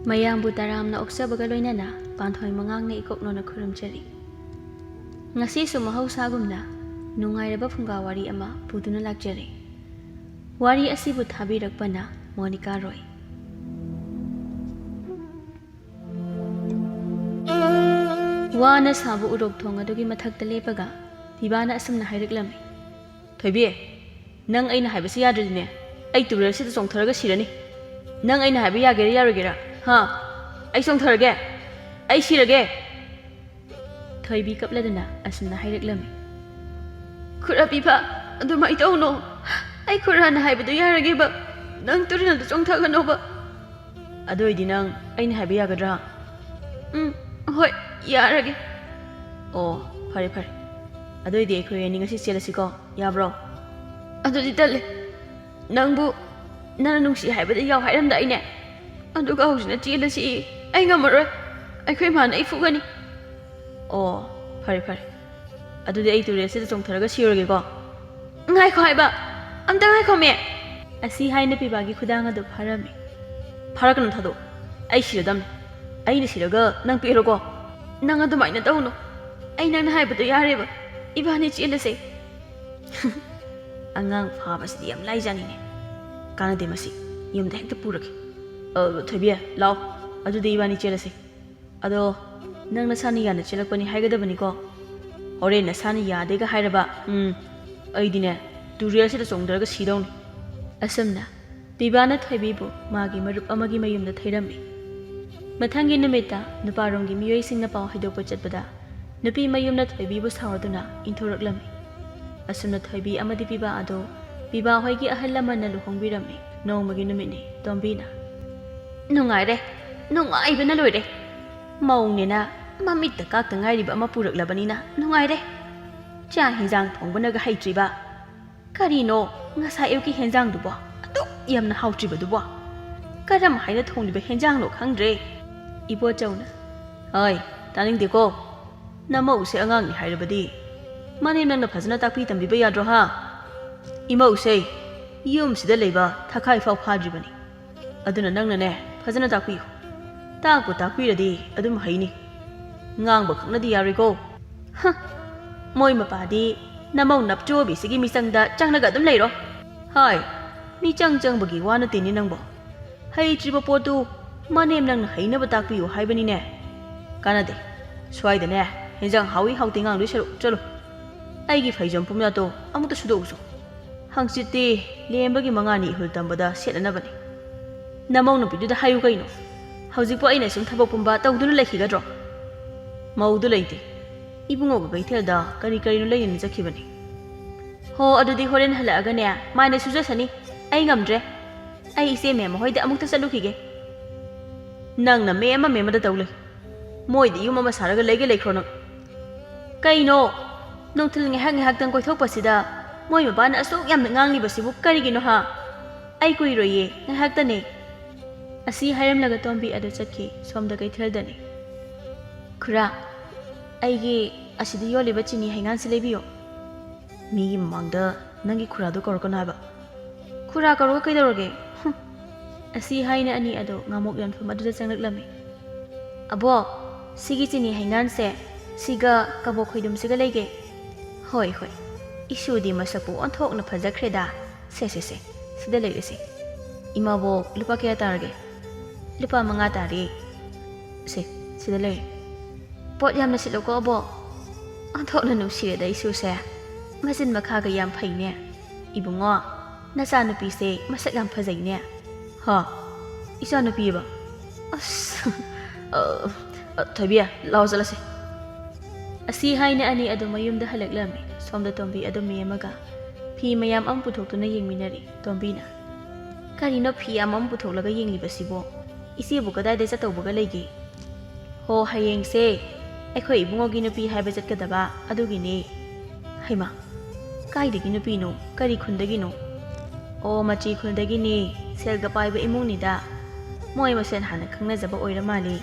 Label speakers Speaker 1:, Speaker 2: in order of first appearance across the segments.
Speaker 1: ꯃꯌꯥꯝꯕꯨ ꯇꯔꯥꯝꯅ ꯑꯣꯛꯆꯕꯒ ꯂꯣꯏꯅꯅ ꯄꯥꯟꯊꯣꯏ ꯃꯉꯥꯡꯅ ꯏꯀꯣꯛꯅꯣꯅ ꯈꯨꯔꯨꯝꯖꯔꯤ꯫ ꯉꯁꯤꯁꯨ ꯃꯍꯧꯁꯥꯒꯨꯝꯅ ꯅꯨꯡꯉꯥꯏꯔꯕ ꯐꯨꯡꯒꯥ ꯋꯥꯔꯤ ꯑꯃ ꯄꯨꯗꯨꯅ ꯂꯥꯛꯆꯔꯦ꯫ ꯋꯥꯔꯤ ꯑꯁꯤꯕꯨ ꯊꯥꯕꯤꯔꯛꯄꯅ ꯃꯣꯅꯤꯀꯥ ꯔꯣꯏ꯫ ꯋꯥꯅ ꯁꯥꯕ ꯎꯔꯣꯛ ꯊꯣꯡ ꯑꯗꯨꯒꯤ ꯃꯊꯛꯇ ꯂꯦꯞꯄꯒ ꯄꯤꯕꯥꯅ ꯑꯁꯨꯝꯅ ꯍꯥꯏꯔꯛꯂꯝꯃꯤ꯫
Speaker 2: ꯊꯣꯏꯕꯤ, ꯅꯪ ꯑꯩꯅ ꯍꯥꯏꯕꯁꯤ ꯌꯥꯗ꯭ꯔꯗꯤꯅꯦ ꯑꯩ ꯇꯨꯔꯦꯜꯁꯤꯗ ꯆꯣꯡꯊꯔꯒ ꯁꯤꯔꯅꯤ꯫ ꯅꯪ ꯑꯩꯅ ꯍꯥꯏꯕ ꯌꯥꯒꯦꯔꯥ ꯌꯥꯔꯣꯏꯒꯦꯔꯥ? ꯑꯩ ꯆꯣꯡꯊꯔꯒꯦ, ꯑꯩ ꯁꯤꯔꯒꯦ꯫
Speaker 1: ꯊꯣꯏꯕꯤ ꯀꯞꯂꯗꯨꯅ ꯑꯁꯨꯝꯅ ꯍꯥꯏꯔꯛꯂꯝꯃꯤ꯫
Speaker 2: ꯈꯨꯔꯥ ꯄꯤꯕꯥ, ꯑꯗꯨꯃꯥꯏ ꯇꯧꯅꯣ꯫ ꯑꯩ ꯈꯨꯔꯥꯅ ꯍꯥꯏꯕꯗꯨ ꯌꯥꯔꯒꯦꯕ, ꯅꯪ ꯇꯨꯔꯦꯜꯗ ꯆꯣꯡꯊꯒꯅꯣꯕ꯫ ꯑꯗꯨ ꯑꯣꯏꯗꯤ ꯅꯪ ꯑꯩꯅ ꯍꯥꯏꯕ ꯌꯥꯒꯗ꯭ꯔꯥ? ꯍꯣꯏ, ꯌꯥꯔꯒꯦ꯫ ꯑꯣ, ꯐꯔꯦ ꯐꯔꯦ꯫ ꯑꯗꯨꯑꯣꯏꯗꯤ ꯑꯩꯈꯣꯏ ꯑꯅꯤ ꯉꯁꯤ ꯆꯦꯜꯂꯁꯤꯀꯣ, ꯌꯥꯕ꯭ꯔꯣ? ꯑꯗꯨꯗꯤ ꯇꯜꯂꯦ꯫ ꯅꯪꯕꯨ ꯅꯪꯅ ꯅꯨꯡꯁꯤ ꯍꯥꯏꯕꯗ ꯌꯥꯎ ꯍꯥꯏꯔꯝꯗꯥꯏꯅꯦ? ꯑꯗꯨꯒ ꯍꯧꯖꯤꯛꯅ ꯆꯦꯜꯂꯁꯤ꯫ ꯑꯩ ꯉꯝꯃꯔꯣꯏ, ꯑꯩꯈꯣꯏ ꯏꯃꯥꯅ ꯑꯩ ꯐꯨꯒꯅꯤ꯫ ꯑꯣ, ꯐꯔꯦ ꯐꯔꯦ꯫ ꯑꯗꯨꯗꯤ ꯑꯩ ꯇꯨꯔꯦꯜꯁꯤꯗ ꯆꯣꯡꯊꯔꯒ ꯁꯤꯔꯒꯦꯀꯣ꯫ ꯉꯥꯏꯈꯣ ꯍꯥꯏꯕ, ꯑꯝꯇ ꯉꯥꯏꯈꯣꯃꯦ꯫
Speaker 1: ꯑꯁꯤ ꯍꯥꯏꯅ ꯄꯤꯕꯥꯒꯤ ꯈꯨꯗꯥꯡ ꯑꯗꯨ ꯐꯥꯔꯝꯃꯤ꯫
Speaker 2: ꯐꯥꯔꯛꯀꯅꯨ, ꯊꯥꯗꯣꯛ꯫ ꯑꯩ ꯁꯤꯔꯗꯝꯅꯤ꯫ ꯑꯩꯅ ꯁꯤꯔꯒ ꯅꯪ ꯄꯦꯜꯂꯣꯀꯣ? ꯅꯪ ꯑꯗꯨꯃꯥꯏꯅ ꯇꯧꯅꯨ꯫ ꯑꯩ ꯅꯪꯅ ꯍꯥꯏꯕꯗꯣ ꯌꯥꯔꯦꯕ, ꯏꯕꯥꯅꯤ ꯆꯦꯜꯂꯁꯦ꯫ ꯑꯉꯥꯡ ꯐꯥꯕꯁꯤꯗꯤ ꯌꯥꯝ ꯂꯥꯏꯖꯥꯅꯤꯅꯦ꯫ ꯀꯥꯟꯅꯗꯦ ꯃꯁꯤ, ꯌꯨꯝꯗ ꯍꯦꯛꯇ ꯄꯨꯔꯒꯦ꯫ ꯊꯣꯏꯕꯤ, ꯂꯥꯎ, ꯑꯗꯨꯗꯤ ꯏꯕꯥꯅꯤ ꯆꯦꯜꯂꯁꯤ꯫ ꯑꯗꯣ ꯅꯪ ꯅꯁꯥꯅ ꯌꯥꯅ ꯆꯦꯜꯂꯛꯄꯅꯤ ꯍꯥꯏꯒꯗꯕꯅꯤꯀꯣ꯫ ꯍꯣꯔꯦꯟ ꯅꯁꯥꯅ ꯌꯥꯗꯦꯒ ꯍꯥꯏꯔꯕ ꯑꯩꯗꯤꯅꯦ ꯇꯨꯔꯦꯜꯁꯤꯗ ꯆꯣꯡꯊꯔꯒ ꯁꯤꯗꯧꯅꯤ꯫
Speaker 1: ꯑꯁꯨꯝꯅ ꯄꯤꯕꯥꯅ ꯊꯣꯏꯕꯤꯕꯨ ꯃꯥꯒꯤ ꯃꯔꯨꯞ ꯑꯃꯒꯤ ꯃꯌꯨꯝꯗ ꯊꯩꯔꯝꯃꯤ꯫ ꯃꯊꯪꯒꯤ ꯅꯨꯃꯤꯠꯇ ꯅꯨꯄꯥꯔꯣꯝꯒꯤ ꯃꯤꯑꯣꯏꯁꯤꯡꯅ ꯄꯥꯎ ꯍꯩꯗꯣꯛꯄ ꯆꯠꯄꯗ ꯅꯨꯄꯤ ꯃꯌꯨꯝꯅ ꯊꯣꯏꯕꯤꯕꯨ ꯁꯥꯎꯔꯗꯨꯅ ꯏꯟꯊꯣꯔꯛꯂꯝꯃꯤ꯫ ꯑꯁꯨꯝꯅ ꯊꯣꯏꯕꯤ ꯑꯃꯗꯤ ꯄꯤꯕꯥ ꯑꯗꯨ ꯄꯤꯕꯥ ꯍꯣꯏꯒꯤ ꯑꯍꯜ ꯂꯃꯟꯅ ꯂꯨꯍꯣꯡꯕꯤꯔꯝꯃꯤ꯫ ꯅꯣꯡꯃꯒꯤ ꯅꯨꯃꯤꯠꯅꯤ ꯇꯣꯝꯕꯤꯅ
Speaker 2: ꯅꯨꯡꯉꯥꯏꯔꯦ, ꯅꯨꯡꯉꯥꯏꯕꯅ ꯂꯣꯏꯔꯦ꯫ ꯃꯧꯅꯦꯅ ꯃꯃꯤꯠꯇ ꯀꯥꯛꯇ ꯉꯥꯏꯔꯤꯕ ꯑꯃ ꯄꯨꯔꯛꯂꯕꯅꯤꯅ ꯅꯨꯡꯉꯥꯏꯔꯦ꯫ ꯆꯥꯛ ꯍꯦꯟꯖꯥꯡ ꯊꯣꯡꯕꯅꯒ ꯍꯩꯇ꯭ꯔꯤꯕ? ꯀꯔꯤꯅꯣ ꯉꯁꯥꯏ ꯑꯌꯨꯛꯀꯤ ꯍꯦꯟꯖꯥꯡꯗꯨꯕꯣ ꯑꯗꯨꯛ ꯌꯥꯝꯅ ꯍꯥꯎꯇ꯭ꯔꯤꯕꯗꯨꯕꯣ? ꯀꯔꯝ ꯍꯥꯏꯅ ꯊꯣꯡꯂꯤꯕ ꯍꯦꯟꯖꯥꯡꯅꯣ ꯈꯪꯗ꯭ꯔꯦ꯫
Speaker 1: ꯏꯕꯣꯆꯧꯅ
Speaker 2: ꯍꯣꯏ, ꯇꯥꯅꯤꯡꯗꯦꯀꯣ꯫ ꯅꯃꯧꯁꯦ ꯑꯉꯥꯡꯅꯤ ꯍꯥꯏꯔꯕꯗꯤ ꯃꯅꯦꯝ ꯅꯪꯅ ꯐꯖꯅ ꯇꯥꯛꯄꯤ ꯇꯝꯕꯤꯕ ꯌꯥꯗ꯭ꯔꯣ? ꯏꯃꯧꯁꯦ ꯌꯨꯝꯁꯤꯗ ꯂꯩꯕ ꯊꯈꯥꯏ ꯐꯥꯎ ꯐꯥꯗ꯭ꯔꯤꯕꯅꯤ꯫ ꯑꯗꯨꯅ ꯅꯪꯅꯅꯦ ꯐꯖꯅ ꯇꯥꯛꯄꯤꯌꯨ꯫ ꯇꯥꯛꯄꯨ ꯇꯥꯛꯄꯤꯔꯗꯤ ꯑꯗꯨꯝ ꯍꯩꯅꯤ꯫ ꯉꯥꯡꯕ ꯈꯛꯅꯗꯤ ꯌꯥꯔꯣꯏꯀꯣ꯫ ꯃꯣꯏ ꯃꯄꯥꯗꯤ ꯅꯃꯧ ꯅꯞꯆꯣꯕꯤꯁꯤꯒꯤ ꯃꯤꯆꯪꯗ ꯆꯪꯂꯒ ꯑꯗꯨꯝ ꯂꯩꯔꯣ꯫ ꯃꯤꯆꯪ ꯆꯪꯕꯒꯤ ꯋꯥ ꯅꯠꯇꯦꯅꯦ ꯅꯪꯕꯣ꯫ ꯍꯩꯇ꯭ꯔꯤꯕ ꯄꯣꯠꯇꯨ ꯃꯅꯦꯝ ꯅꯪꯅ ꯍꯩꯅꯕ ꯇꯥꯛꯄꯤꯌꯨ ꯍꯥꯏꯕꯅꯤꯅꯦ꯫ ꯀꯥꯟꯅꯗꯦ, ꯁ꯭ꯋꯥꯏꯗꯅꯦ ꯍꯦꯟꯖꯥꯡ ꯍꯥꯎꯏ ꯍꯥꯎꯇꯦ ꯉꯥꯡꯗꯣꯏ ꯁꯔꯨꯛ ꯆꯠꯂꯣ꯫ ꯑꯩꯒꯤ ꯐꯩꯖꯣꯝ ꯄꯨꯝꯌꯥꯠꯇꯣ ꯑꯃꯨꯛꯇ ꯁꯨꯗꯣꯛꯎꯁꯨ꯫ ꯍꯪꯆꯤꯠꯇꯤ ꯂꯦꯝꯕꯒꯤ 5ꯅꯤ ꯏꯍꯨꯜ ꯇꯝꯕꯗ ꯁꯦꯠꯅꯅꯕꯅꯤ꯫ ꯅꯃꯧ ꯅꯨꯄꯤꯗꯨꯗ ꯍꯥꯏꯌꯨ ꯀꯩꯅꯣ꯫ ꯍꯧꯖꯤꯛꯄꯨ ꯑꯩꯅ ꯁꯨꯝ ꯊꯕꯛ ꯄꯨꯝꯕ ꯇꯧꯗꯨꯅ ꯂꯩꯈꯤꯒꯗ꯭ꯔꯣ? ꯃꯧꯗꯨ ꯂꯩꯇꯦ, ꯏꯕꯨꯡꯉꯣꯒ ꯀꯩꯊꯦꯜꯗ ꯀꯔꯤꯅꯣ ꯂꯩꯅ ꯆꯠꯈꯤꯕꯅꯤ꯫ ꯍꯣ, ꯑꯗꯨꯗꯤ ꯍꯣꯔꯦꯟ ꯍꯜꯂꯛꯑꯒꯅꯦ ꯃꯥꯏꯅ ꯁꯨꯖꯁꯅꯤ꯫ ꯑꯩ ꯉꯝꯗ꯭ꯔꯦ, ꯑꯩ ꯏꯆꯦ ꯃꯦꯝ ꯍꯣꯏꯗ ꯑꯃꯨꯛꯇ ꯆꯠꯂꯨꯈꯤꯒꯦ꯫ ꯅꯪꯅ ꯃꯦꯝ ꯑꯃꯗ ꯇꯧ ꯂꯩ꯫ ꯃꯣꯏꯗꯤ ꯌꯨꯝ ꯑꯃ ꯁꯥꯔꯒ ꯂꯩꯒꯦ ꯂꯩꯈ꯭ꯔꯣ ꯅꯪ꯫ ꯀꯩꯅꯣ, ꯅꯨꯡꯊꯤꯜ ꯉꯥꯏꯍꯥꯛ ꯉꯥꯏꯍꯥꯛꯇꯪ ꯀꯣꯏꯊꯣꯛꯄꯁꯤꯗ ꯃꯣꯏ ꯃꯄꯥꯅ ꯑꯁꯨꯛ ꯌꯥꯝꯅ ꯉꯥꯡꯂꯤꯕꯁꯤꯕꯨ ꯀꯔꯤꯒꯤꯅꯣ? ꯑꯩ ꯀꯨꯏꯔꯣꯏꯌꯦ, ꯉꯥꯏꯍꯥꯛꯇꯅꯦ꯫
Speaker 1: ꯑꯁꯤ ꯍꯥꯏꯔꯝꯂꯒ ꯇꯣꯝꯕꯤ ꯑꯗꯨ ꯆꯠꯈꯤ ꯁꯣꯝꯗ ꯀꯩꯊꯦꯜꯗꯅꯤ꯫ ꯈꯨꯔꯥ, ꯑꯩꯒꯤ ꯑꯁꯤꯗ ꯌꯣꯜꯂꯤꯕ ꯆꯤꯅꯤ ꯍꯩꯉꯥꯟꯁꯤ ꯂꯩꯕꯤꯌꯣ꯫
Speaker 2: ꯃꯤꯒꯤ ꯃꯃꯥꯡꯗ ꯅꯪꯒꯤ ꯈꯨꯔꯥꯗꯣ ꯀꯧꯔꯛꯀꯅꯣ ꯍꯥꯏꯕ꯫
Speaker 1: ꯈꯨꯔꯥ ꯀꯧꯔꯒ ꯀꯩꯗꯧꯔꯒꯦ? ꯑꯁꯤ ꯍꯥꯏꯅ ꯑꯅꯤ ꯑꯗꯨ ꯉꯥꯃꯣꯛ ꯌꯣꯟꯐꯝ ꯑꯗꯨꯗ ꯆꯪꯂꯛꯂꯝꯃꯤ꯫ ꯑꯕꯣ, ꯁꯤꯒꯤ ꯆꯤꯅꯤ ꯍꯩꯉꯥꯟꯁꯦ ꯁꯤꯒ ꯀꯕꯣꯛ ꯈꯣꯏꯗꯨꯝꯁꯤꯒ ꯂꯩꯒꯦ꯫ ꯍꯣꯏ, ꯏꯁꯨꯗꯤ ꯃꯁꯛꯄꯨ ꯑꯣꯟꯊꯣꯛꯅ ꯐꯖꯈ꯭ꯔꯦꯗ꯫ ꯁꯦ, ꯁꯤꯗ ꯂꯩꯔꯁꯤ꯫ ꯏꯃꯥꯕꯣꯛ, ꯂꯨꯄꯥ ꯀꯌꯥ ꯇꯥꯔꯒꯦ? ꯂꯨꯄꯥ 5 ꯇꯥꯔꯦ꯫ ꯁꯤꯗ ꯂꯩꯔꯦ꯫ ꯄꯣꯠ ꯌꯥꯝꯅ ꯁꯤꯠꯂꯨꯀꯣ ꯑꯕꯣ꯫ ꯑꯣꯟꯊꯣꯛꯅ ꯅꯨꯡꯁꯤꯔꯦꯗ ꯏꯁꯨꯁꯦ, ꯃꯆꯤꯟ ꯃꯈꯥꯒ ꯌꯥꯝ ꯐꯩꯅꯦ꯫ ꯏꯕꯨꯡꯉꯣ, ꯅꯆꯥꯅꯨꯄꯤꯁꯦ ꯃꯁꯛ ꯌꯥꯝ ꯐꯖꯩꯅꯦ꯫ ꯏꯆꯥꯅꯨꯄꯤꯕ? ꯑꯁ,
Speaker 2: ꯊꯣꯏꯕꯤ, ꯂꯥꯎ ꯆꯠꯂꯁꯤ꯫
Speaker 1: ꯑꯁꯤ ꯍꯥꯏꯅ ꯑꯅꯤ ꯑꯗꯨ ꯃꯌꯨꯝꯗ ꯍꯜꯂꯛꯂꯝꯃꯤ꯫ ꯁꯣꯝꯗ ꯇꯣꯝꯕꯤ ꯑꯗꯨ ꯃꯦꯝꯃꯒ ꯐꯤ ꯃꯌꯥꯝ ꯑꯃ ꯄꯨꯊꯣꯛꯇꯨꯅ ꯌꯦꯡꯃꯤꯟꯅꯔꯤ꯫ ꯇꯣꯝꯕꯤꯅ ꯀꯔꯤꯅꯣ ꯐꯤ ꯑꯃ ꯄꯨꯊꯣꯛꯂꯒ ꯌꯦꯡꯂꯤꯕꯁꯤꯕꯣ? ꯏꯆꯦꯕꯨ ꯀꯗꯥꯏꯗ ꯆꯠꯇꯧꯕꯒ ꯂꯩꯒꯦ? ꯍꯣ, ꯍꯌꯦꯡꯁꯦ ꯑꯩꯈꯣꯏ ꯏꯕꯨꯡꯉꯣꯒꯤ ꯅꯨꯄꯤ ꯍꯥꯏꯕ ꯆꯠꯀꯗꯕ ꯑꯗꯨꯒꯤꯅꯦ꯫ ꯍꯩꯃꯥ, ꯀꯥꯏꯗꯒꯤ ꯅꯨꯄꯤꯅꯣ? ꯀꯔꯤ ꯈꯨꯟꯗꯒꯤꯅꯣ? ꯑꯣ, ꯃꯆꯤ ꯈꯨꯜꯗꯒꯤꯅꯦ꯫ ꯁꯦꯜꯒ ꯄꯥꯏꯕ ꯏꯃꯨꯡꯅꯤꯗ꯫ ꯃꯣꯏ ꯃꯁꯦꯟ ꯍꯥꯟꯅ ꯈꯪꯅꯖꯕ ꯑꯣꯏꯔ ꯃꯥꯜꯂꯤ꯫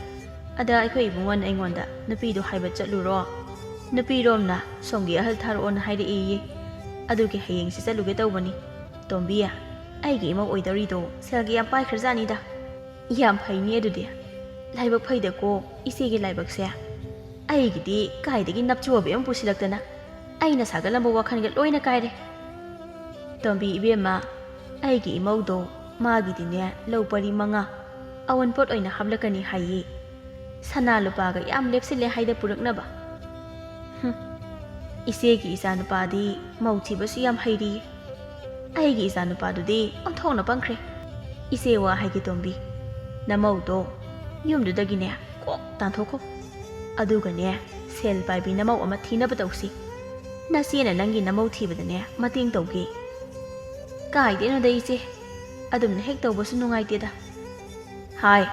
Speaker 1: ꯑꯗ ꯑꯩꯈꯣꯏ ꯏꯕꯨꯡꯉꯣꯅ ꯑꯩꯉꯣꯟꯗ ꯅꯨꯄꯤꯗꯣ ꯍꯥꯏꯕ ꯆꯠꯂꯨꯔꯣ, ꯅꯨꯄꯤꯔꯣꯝꯅ ꯁꯣꯝꯒꯤ ꯑꯍꯜ ꯊꯥꯔꯛꯑꯣꯅ ꯍꯥꯏꯔꯛꯏꯌꯦ꯫ ꯑꯗꯨꯒꯤ ꯍꯌꯦꯡꯁꯤ ꯆꯠꯂꯨꯒꯦ ꯇꯧꯕꯅꯤ꯫ ꯇꯣꯝꯕꯤ, ꯑꯩꯒꯤ ꯏꯃꯧ ꯑꯣꯏꯗꯧꯔꯤꯗꯣ ꯁꯦꯜꯒ ꯌꯥꯝ ꯄꯥꯏꯈ꯭ꯔꯖꯥꯅꯤꯗ꯫ ꯌꯥꯝ ꯐꯩꯅꯦ ꯑꯗꯨꯗꯤ꯫ ꯂꯥꯏꯕꯛ ꯐꯩꯗꯀꯣ ꯏꯆꯦꯒꯤ ꯂꯥꯏꯕꯛꯁꯦ ꯑꯩꯒꯤꯗꯤ ꯀꯥꯏꯗꯒꯤ ꯅꯞꯆꯣꯕꯤ ꯑꯃ ꯄꯨꯁꯤꯜꯂꯛꯇꯅ ꯑꯩꯅ ꯁꯥꯒꯠꯂꯝꯕ ꯋꯥꯈꯜꯒ ꯂꯣꯏꯅ ꯀꯥꯏꯔꯦ ꯇꯣꯝꯕꯤ ꯏꯕꯦꯝꯃ ꯑꯩꯒꯤ ꯏꯃꯧꯗꯣ ꯃꯥꯒꯤꯗꯤꯅꯦ ꯂꯧ ꯄꯔꯤ 5 ꯑꯋꯟꯄꯣꯠ ꯑꯣꯏꯅ ꯍꯥꯞꯂꯛꯀꯅꯤ ꯍꯥꯏꯌꯦ ꯁꯅꯥ ꯂꯨꯄꯥꯒ ꯌꯥꯝ ꯂꯦꯞꯁꯤꯜꯂꯦ ꯍꯥꯏꯗ ꯄꯨꯔꯛꯅꯕ ꯏꯆꯦꯒꯤ ꯏꯆꯥꯅꯨꯄꯥꯗꯤ ꯃꯧ ꯊꯤꯕꯁꯨ ꯌꯥꯝ ꯍꯩꯔꯤꯌꯦ ꯑꯩꯒꯤ ꯏꯆꯥꯅꯨꯄꯥꯗꯨꯗꯤ ꯑꯣꯟꯊꯣꯛꯅ ꯄꯪꯈ꯭ꯔꯦ ꯏꯆꯦ ꯋꯥ ꯍꯥꯏꯒꯦ ꯇꯣꯝꯕꯤ ꯅꯃꯧꯗꯣ ꯌꯨꯝꯗꯨꯗꯒꯤꯅꯦ ꯀꯣꯛ ꯇꯥꯟꯊꯣꯛꯈꯣ ꯑꯗꯨꯒꯅꯦ ꯁꯦꯜ ꯄꯥꯏꯕꯤ ꯅꯃꯧ ꯑꯃ ꯊꯤꯅꯕ ꯇꯧꯁꯤ ꯅꯆꯦꯅ ꯅꯪꯒꯤ ꯅꯃꯧ ꯊꯤꯕꯗꯅꯦ ꯃꯇꯦꯡ ꯇꯧꯒꯦ ꯀꯥꯏꯗꯦꯅꯣꯗ ꯏꯆꯦ ꯑꯗꯨꯝꯅ ꯍꯦꯛ ꯇꯧꯕꯁꯨ ꯅꯨꯡꯉꯥꯏꯇꯦꯗ ꯍꯥꯏ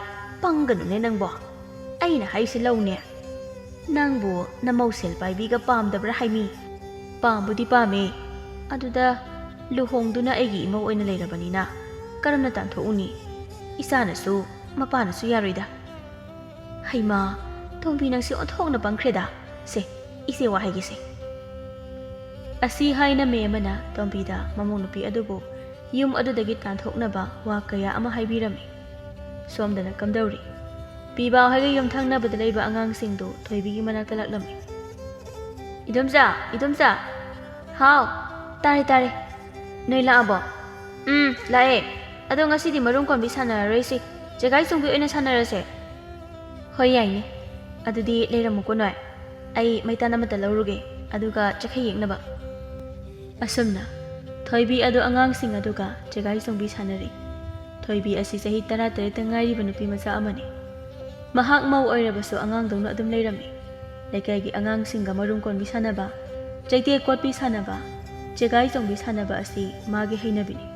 Speaker 1: ꯄꯪꯒꯅꯨꯅꯦ ꯅꯪꯕꯣ ꯑꯩꯅ ꯍꯥꯏꯁꯤ ꯂꯧꯅꯦ ꯅꯪꯕꯨ ꯅꯃꯧ ꯁꯦꯜ ꯄꯥꯏꯕꯤꯒ ꯄꯥꯝꯗꯕ꯭ꯔꯥ ꯍꯥꯏꯃꯤ ꯄꯥꯝꯕꯨꯗꯤ ꯄꯥꯝꯃꯦ ꯑꯗꯨꯗ ꯂꯨꯍꯣꯡꯗꯨꯅ ꯑꯩꯒꯤ ꯏꯃꯧ ꯑꯣꯏꯅ ꯂꯩꯔꯕꯅꯤꯅ ꯀꯔꯝꯅ ꯇꯥꯟꯊꯣꯛꯎꯅꯤ ꯏꯆꯥꯅꯁꯨ ꯃꯄꯥꯅꯁꯨ ꯌꯥꯔꯣꯏꯗ ꯍꯩꯃꯥ ꯇꯣꯝꯕꯤ ꯅꯪꯁꯤ ꯑꯣꯟꯊꯣꯛꯅ ꯄꯪꯈ꯭ꯔꯦꯗ ꯁꯦ ꯏꯆꯦ ꯋꯥ ꯍꯥꯏꯒꯦꯁꯦ ꯑꯁꯤ ꯍꯥꯏꯅ ꯃꯦ ꯑꯃꯅ ꯇꯣꯝꯕꯤꯗ ꯃꯃꯧ ꯅꯨꯄꯤ ꯑꯗꯨꯕꯨ ꯌꯨꯝ ꯑꯗꯨꯗꯒꯤ ꯇꯥꯟꯊꯣꯛꯅꯕ ꯋꯥ ꯀꯌꯥ ꯑꯃ ꯍꯥꯏꯕꯤꯔꯝꯃꯤ ꯁꯣꯝꯗꯅ ꯀꯝꯗꯧꯔꯤ ꯄꯤꯕꯥ ꯍꯣꯏꯒ ꯌꯨꯝꯊꯪꯅꯕꯗ ꯂꯩꯕ ꯑꯉꯥꯡꯁꯤꯡꯗꯨ ꯊꯣꯏꯕꯤꯒꯤ ꯃꯅꯥꯛꯇ ꯂꯥꯛꯂꯝꯃꯤ ꯏꯗꯣꯝꯆꯥ ꯍꯥꯎ ꯇꯥꯔꯦ ꯅꯣꯏ ꯂꯥꯛꯑꯕꯣ ꯂꯥꯛꯑꯦ ꯑꯗꯣ ꯉꯁꯤꯗꯤ ꯃꯔꯨꯝ ꯀꯣꯟꯕꯤ ꯁꯥꯟꯅꯔꯔꯣꯏꯁꯤ ꯆꯦꯒꯥꯏ ꯆꯣꯡꯕꯤ ꯑꯣꯏꯅ ꯁꯥꯟꯅꯔꯁꯦ ꯍꯣꯏ ꯌꯥꯏꯅꯦ ꯑꯗꯨꯗꯤ ꯂꯩꯔꯝꯃꯨꯀꯣ ꯅꯣꯏ ꯑꯩ ꯃꯩꯇꯥꯟ ꯑꯃꯇ ꯂꯧꯔꯨꯒꯦ ꯑꯗꯨꯒ ꯆꯈꯩ ꯌꯦꯛꯅꯕ ꯑꯁꯨꯝꯅ ꯊꯣꯏꯕꯤ ꯑꯗꯨ ꯑꯉꯥꯡꯁꯤꯡ ꯑꯗꯨꯒ ꯆꯦꯒꯥꯏ ꯆꯣꯡꯕꯤ ꯁꯥꯟꯅꯔꯤ ꯊꯣꯏꯕꯤ ꯑꯁꯤ ꯆꯍꯤ 13 ꯉꯥꯏꯔꯤꯕ ꯅꯨꯄꯤ ꯃꯆꯥ ꯑꯃꯅꯤ ꯃꯍꯥꯛ ꯃꯧ ꯑꯣꯏꯔꯕꯁꯨ ꯑꯉꯥꯡꯗꯧꯅ ꯑꯗꯨꯝ ꯂꯩꯔꯝꯃꯤ ꯂꯩꯀꯥꯏꯒꯤ ꯑꯉꯥꯡꯁꯤꯡꯒ ꯃꯔꯨꯝ ꯀꯣꯟꯕꯤ ꯁꯥꯟꯅꯕ ꯆꯩꯇꯦꯛ ꯀꯣꯠꯄꯤ ꯁꯥꯟꯅꯕ ꯆꯦꯒꯥꯏ ꯆꯣꯡꯕꯤ ꯁꯥꯟꯅꯕ ꯑꯁꯤ ꯃꯥꯒꯤ ꯍꯩꯅꯕꯤꯅꯤ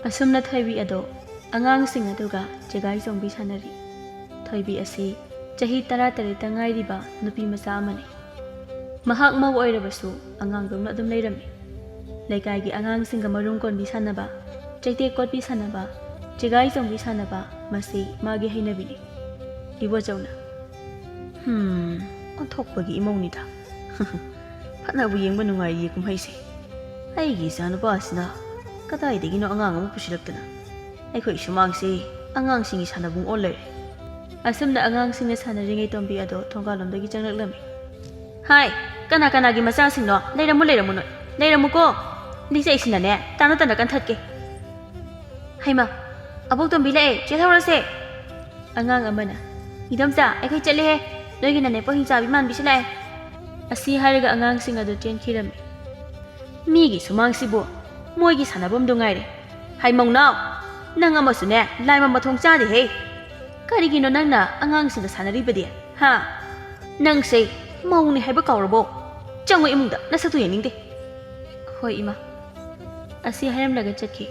Speaker 1: ꯑꯁꯨꯝꯅ ꯊꯣꯏꯕꯤ ꯑꯗꯣ ꯑꯉꯥꯡꯁꯤꯡ ꯑꯗꯨꯒ ꯆꯦꯒꯥꯏ ꯆꯣꯡꯕꯤ ꯁꯥꯟꯅꯔꯤ ꯊꯣꯏꯕꯤ ꯑꯁꯤ ꯆꯍꯤ 13 ꯉꯥꯏꯔꯤꯕ ꯅꯨꯄꯤ ꯃꯆꯥ ꯑꯃꯅꯤ ꯃꯍꯥꯛ ꯃꯧ ꯑꯣꯏꯔꯕꯁꯨ ꯑꯉꯥꯡꯗꯧꯅ ꯑꯗꯨꯝ ꯂꯩꯔꯝꯃꯤ ꯂꯩꯀꯥꯏꯒꯤ ꯑꯉꯥꯡꯁꯤꯡꯒ ꯃꯔꯨꯝ ꯀꯣꯟꯕꯤ ꯁꯥꯟꯅꯕ ꯆꯩꯇꯦꯛ ꯀꯣꯠꯄꯤ ꯁꯥꯟꯅꯕ ꯆꯦꯒꯥꯏ ꯆꯣꯡꯕꯤ ꯁꯥꯟꯅꯕ ꯃꯁꯤ ꯃꯥꯒꯤ ꯍꯩꯅꯕꯤꯅꯤ ꯏꯕꯣꯆꯧꯅ ꯑꯣꯟꯊꯣꯛꯄꯒꯤ ꯏꯃꯧꯅꯤꯗ ꯐꯅꯕꯨ ꯌꯦꯡꯕ ꯅꯨꯡꯉꯥꯏꯔꯤꯌꯦ ꯀꯨꯝꯍꯩꯁꯦ ꯑꯩꯒꯤ ꯏꯆꯥꯅꯨꯄꯥꯁꯤꯅ ꯀꯗꯥꯏꯗꯒꯤꯅꯣ ꯑꯉꯥꯡ ꯑꯃ ꯄꯨꯁꯤꯜꯂꯛꯇꯅ ꯑꯩꯈꯣꯏ ꯁꯨꯃꯥꯡꯁꯦ ꯑꯉꯥꯡꯁꯤꯡꯒꯤ ꯁꯥꯟꯅꯕꯨꯡ ꯑꯣꯜ ꯂꯩꯔꯦ ꯑꯁꯨꯝꯅ ꯑꯉꯥꯡꯁꯤꯡꯅ ꯁꯥꯟꯅꯔꯤꯉꯩ ꯇꯣꯝꯕꯤ ꯑꯗꯣ ꯊꯣꯡꯒꯥꯜꯂꯣꯝꯗꯒꯤ ꯆꯪꯂꯛꯂꯝꯃꯤ ꯍꯥꯏ ꯀꯅꯥꯒꯤ ꯃꯆꯥꯁꯤꯡꯅꯣ ꯂꯩꯔꯝꯃꯨ ꯅꯣꯏ ꯂꯩꯔꯝꯃꯨꯀꯣ ꯂꯤꯆꯩꯁꯤꯅꯅꯦ ꯇꯥꯅ ꯀꯟꯊꯠꯀꯦ ꯍꯩꯃꯥ ꯑꯕꯣꯛ ꯇꯣꯝꯕꯤ ꯂꯥꯛꯑꯦ ꯆꯦꯜꯍꯧꯔꯁꯦ ꯑꯉꯥꯡ ꯑꯃꯅ ꯏꯗꯣꯝꯆꯥ ꯑꯩꯈꯣꯏ ꯆꯠꯂꯦꯍꯦ ꯅꯣꯏꯒꯤꯅꯅꯦ ꯄꯣꯍꯤꯡ ꯆꯥꯕꯤ ꯃꯥꯟꯕꯤꯁꯤ ꯂꯥꯛꯑꯦ ꯑꯁꯤ ꯍꯥꯏꯔꯒ ꯑꯉꯥꯡꯁꯤꯡ ꯑꯗꯨ ꯆꯦꯟꯈꯤꯔꯝꯃꯤ ꯃꯤꯒꯤ ꯁꯨꯃꯥꯡꯁꯤꯕꯨ ꯃꯣꯏꯒꯤ ꯁꯥꯟꯅꯐꯝꯗꯨ ꯉꯥꯏꯔꯦ ꯍꯩꯃꯧꯅꯥꯎ ꯅꯪ ꯑꯃꯁꯨꯅꯦ ꯂꯥꯏꯃ ꯃꯊꯣꯡ ꯆꯥꯗꯦꯍꯦ ꯀꯔꯤꯒꯤꯅꯣ ꯅꯪꯅ ꯑꯉꯥꯡꯁꯤꯡꯗ ꯁꯥꯟꯅꯔꯤꯕꯗꯤ ꯅꯪꯁꯦ ꯃꯧꯅꯤ ꯍꯥꯏꯕ ꯀꯥꯎꯔꯕꯣ ꯆꯪꯉꯣ ꯏꯃꯨꯡꯗ ꯅꯁꯛꯇꯨ ꯌꯦꯡꯅꯤꯡꯗꯦ ꯍꯣꯏ ꯏꯃꯥ ꯑꯁꯤ ꯍꯥꯏꯔꯝꯂꯒ ꯆꯠꯈꯤ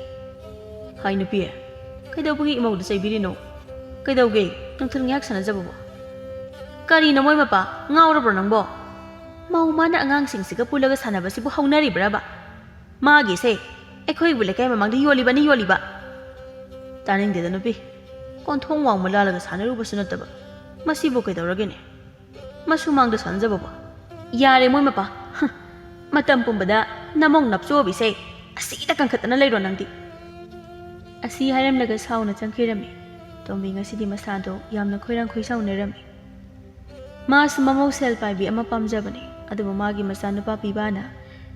Speaker 1: ꯍꯥꯏ ꯅꯨꯄꯤ ꯀꯩꯗꯧꯕꯒꯤ ꯏꯃꯧꯗ ꯆꯩꯕꯤꯔꯤꯅꯣ ꯀꯩꯗꯧꯒꯦ ꯅꯨꯡꯊꯤꯜ ꯉꯥꯏꯍꯥꯛ ꯁꯥꯟꯅꯖꯕꯕꯣ ꯀꯔꯤꯅꯣ ꯃꯣꯏ ꯃꯄꯥ ꯉꯥꯎꯔꯕ꯭ꯔꯣ ꯅꯪꯕꯣ ꯃꯧ ꯃꯥꯅ ꯑꯉꯥꯡꯁꯤꯡꯁꯤꯒ ꯄꯨꯜꯂꯒ ꯁꯥꯟꯅꯕꯁꯤꯕꯨ ꯍꯧꯅꯔꯤꯕ꯭ꯔꯕ ꯃꯥꯒꯤꯁꯦ ꯑꯩꯈꯣꯏꯕꯨ ꯂꯩꯀꯥꯏ ꯃꯃꯥꯡꯗ ꯌꯣꯜꯂꯤꯕ ꯇꯥꯅꯤꯡꯗꯦꯗ ꯅꯨꯄꯤ ꯀꯣꯟꯊꯣꯡ ꯋꯥꯡꯃ ꯂꯥꯜꯂꯒ ꯁꯥꯟꯅꯔꯨꯕꯁꯨ ꯅꯠꯇꯕ ꯃꯁꯤꯕꯨ ꯀꯩꯗꯧꯔꯒꯦꯅꯦ ꯃꯁꯨꯃꯥꯡꯗ ꯁꯥꯟꯅꯖꯕꯕꯣ ꯌꯥꯔꯦ ꯃꯣꯏ ꯃꯄꯥ ꯃꯇꯝ ꯄꯨꯝꯕꯗ ꯅꯃꯧ ꯅꯞꯆꯣꯕꯤꯁꯦ ꯑꯁꯤꯗ ꯀꯟꯈꯠꯇꯅ ꯂꯩꯔꯣ ꯅꯪꯗꯤ ꯑꯁꯤ ꯍꯥꯏꯔꯝꯂꯒ ꯁꯥꯎꯅ ꯆꯪꯈꯤꯔꯝꯃꯤ ꯇꯣꯝꯕꯤ ꯉꯁꯤꯗꯤ ꯃꯁꯥꯗꯣ ꯌꯥꯝꯅ ꯈꯣꯏꯔꯥꯡ ꯈꯣꯏꯁꯥꯎꯅꯔꯝꯃꯤ ꯃꯥꯁꯨ ꯃꯃꯧ ꯁꯦꯜ ꯄꯥꯏꯕꯤ ꯑꯃ ꯄꯥꯝꯖꯕꯅꯤ ꯑꯗꯨꯕꯨ ꯃꯥꯒꯤ ꯃꯆꯥꯅꯨꯄꯥ ꯄꯤꯕꯥꯅ